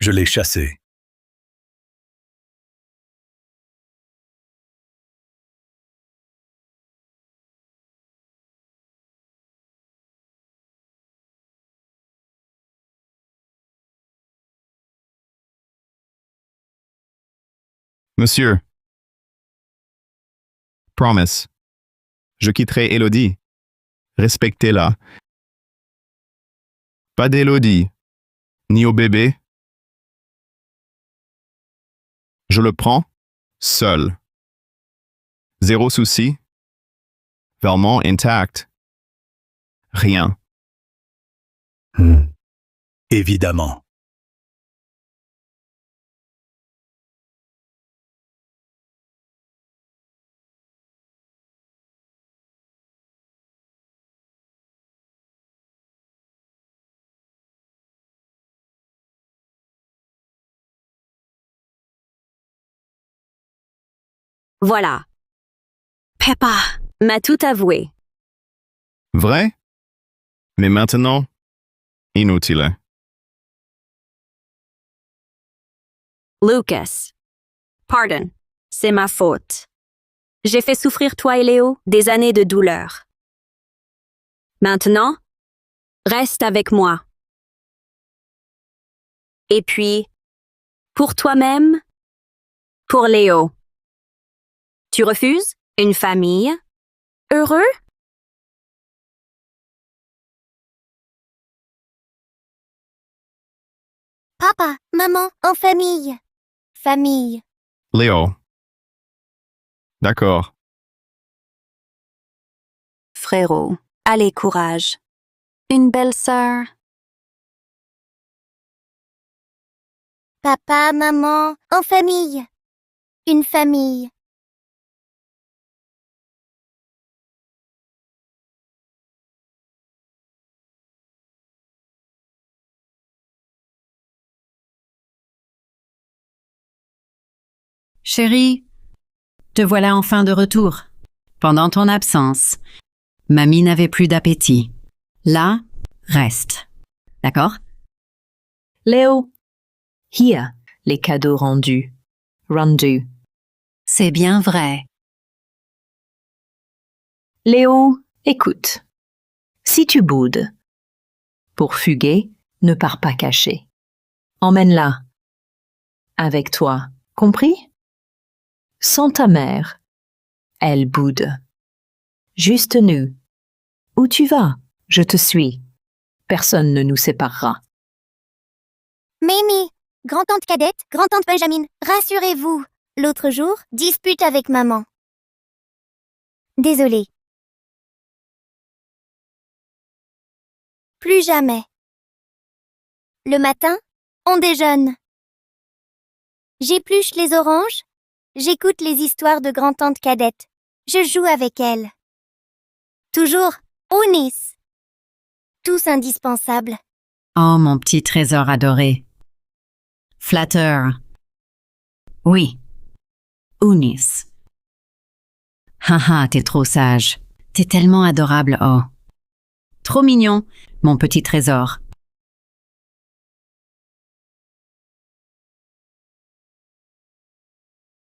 Je l'ai chassé. Monsieur. Promise. Je quitterai Élodie. Respectez-la. Pas d'Élodie. Ni au bébé. Je le prends. Seul. Zéro souci. Valmont intact. Rien. Évidemment. Voilà. Peppa m'a tout avoué. Vrai? Mais maintenant, inutile. Lucas. Pardon. C'est ma faute. J'ai fait souffrir toi et Léo des années de douleur. Maintenant, reste avec moi. Et puis, pour toi-même, pour Léo. Tu refuses une famille? Heureux? Papa, maman, en famille. Famille. Léo. D'accord. Frérot, allez, courage. Une belle sœur. Papa, maman, en famille. Une famille. Chérie, te voilà enfin de retour. Pendant ton absence, mamie n'avait plus d'appétit. Là, reste. D'accord? Léo, here, les cadeaux rendus. Rendus. C'est bien vrai. Léo, écoute. Si tu boudes, pour fuguer, ne pars pas caché. Emmène-la. Avec toi, compris? Sans ta mère. Elle boude. Juste nous. Où tu vas? Je te suis. Personne ne nous séparera. Mimi, grand-tante Cadette, grand-tante Benjamin, rassurez-vous. L'autre jour, dispute avec maman. Désolée. Plus jamais. Le matin, on déjeune. J'épluche les oranges. J'écoute les histoires de grand-tante Cadette. Je joue avec elle. Toujours Unis. Tous indispensables. Oh, mon petit trésor adoré. Flatteur. Oui. Unis. Haha, t'es trop sage. T'es tellement adorable, oh. Trop mignon, mon petit trésor.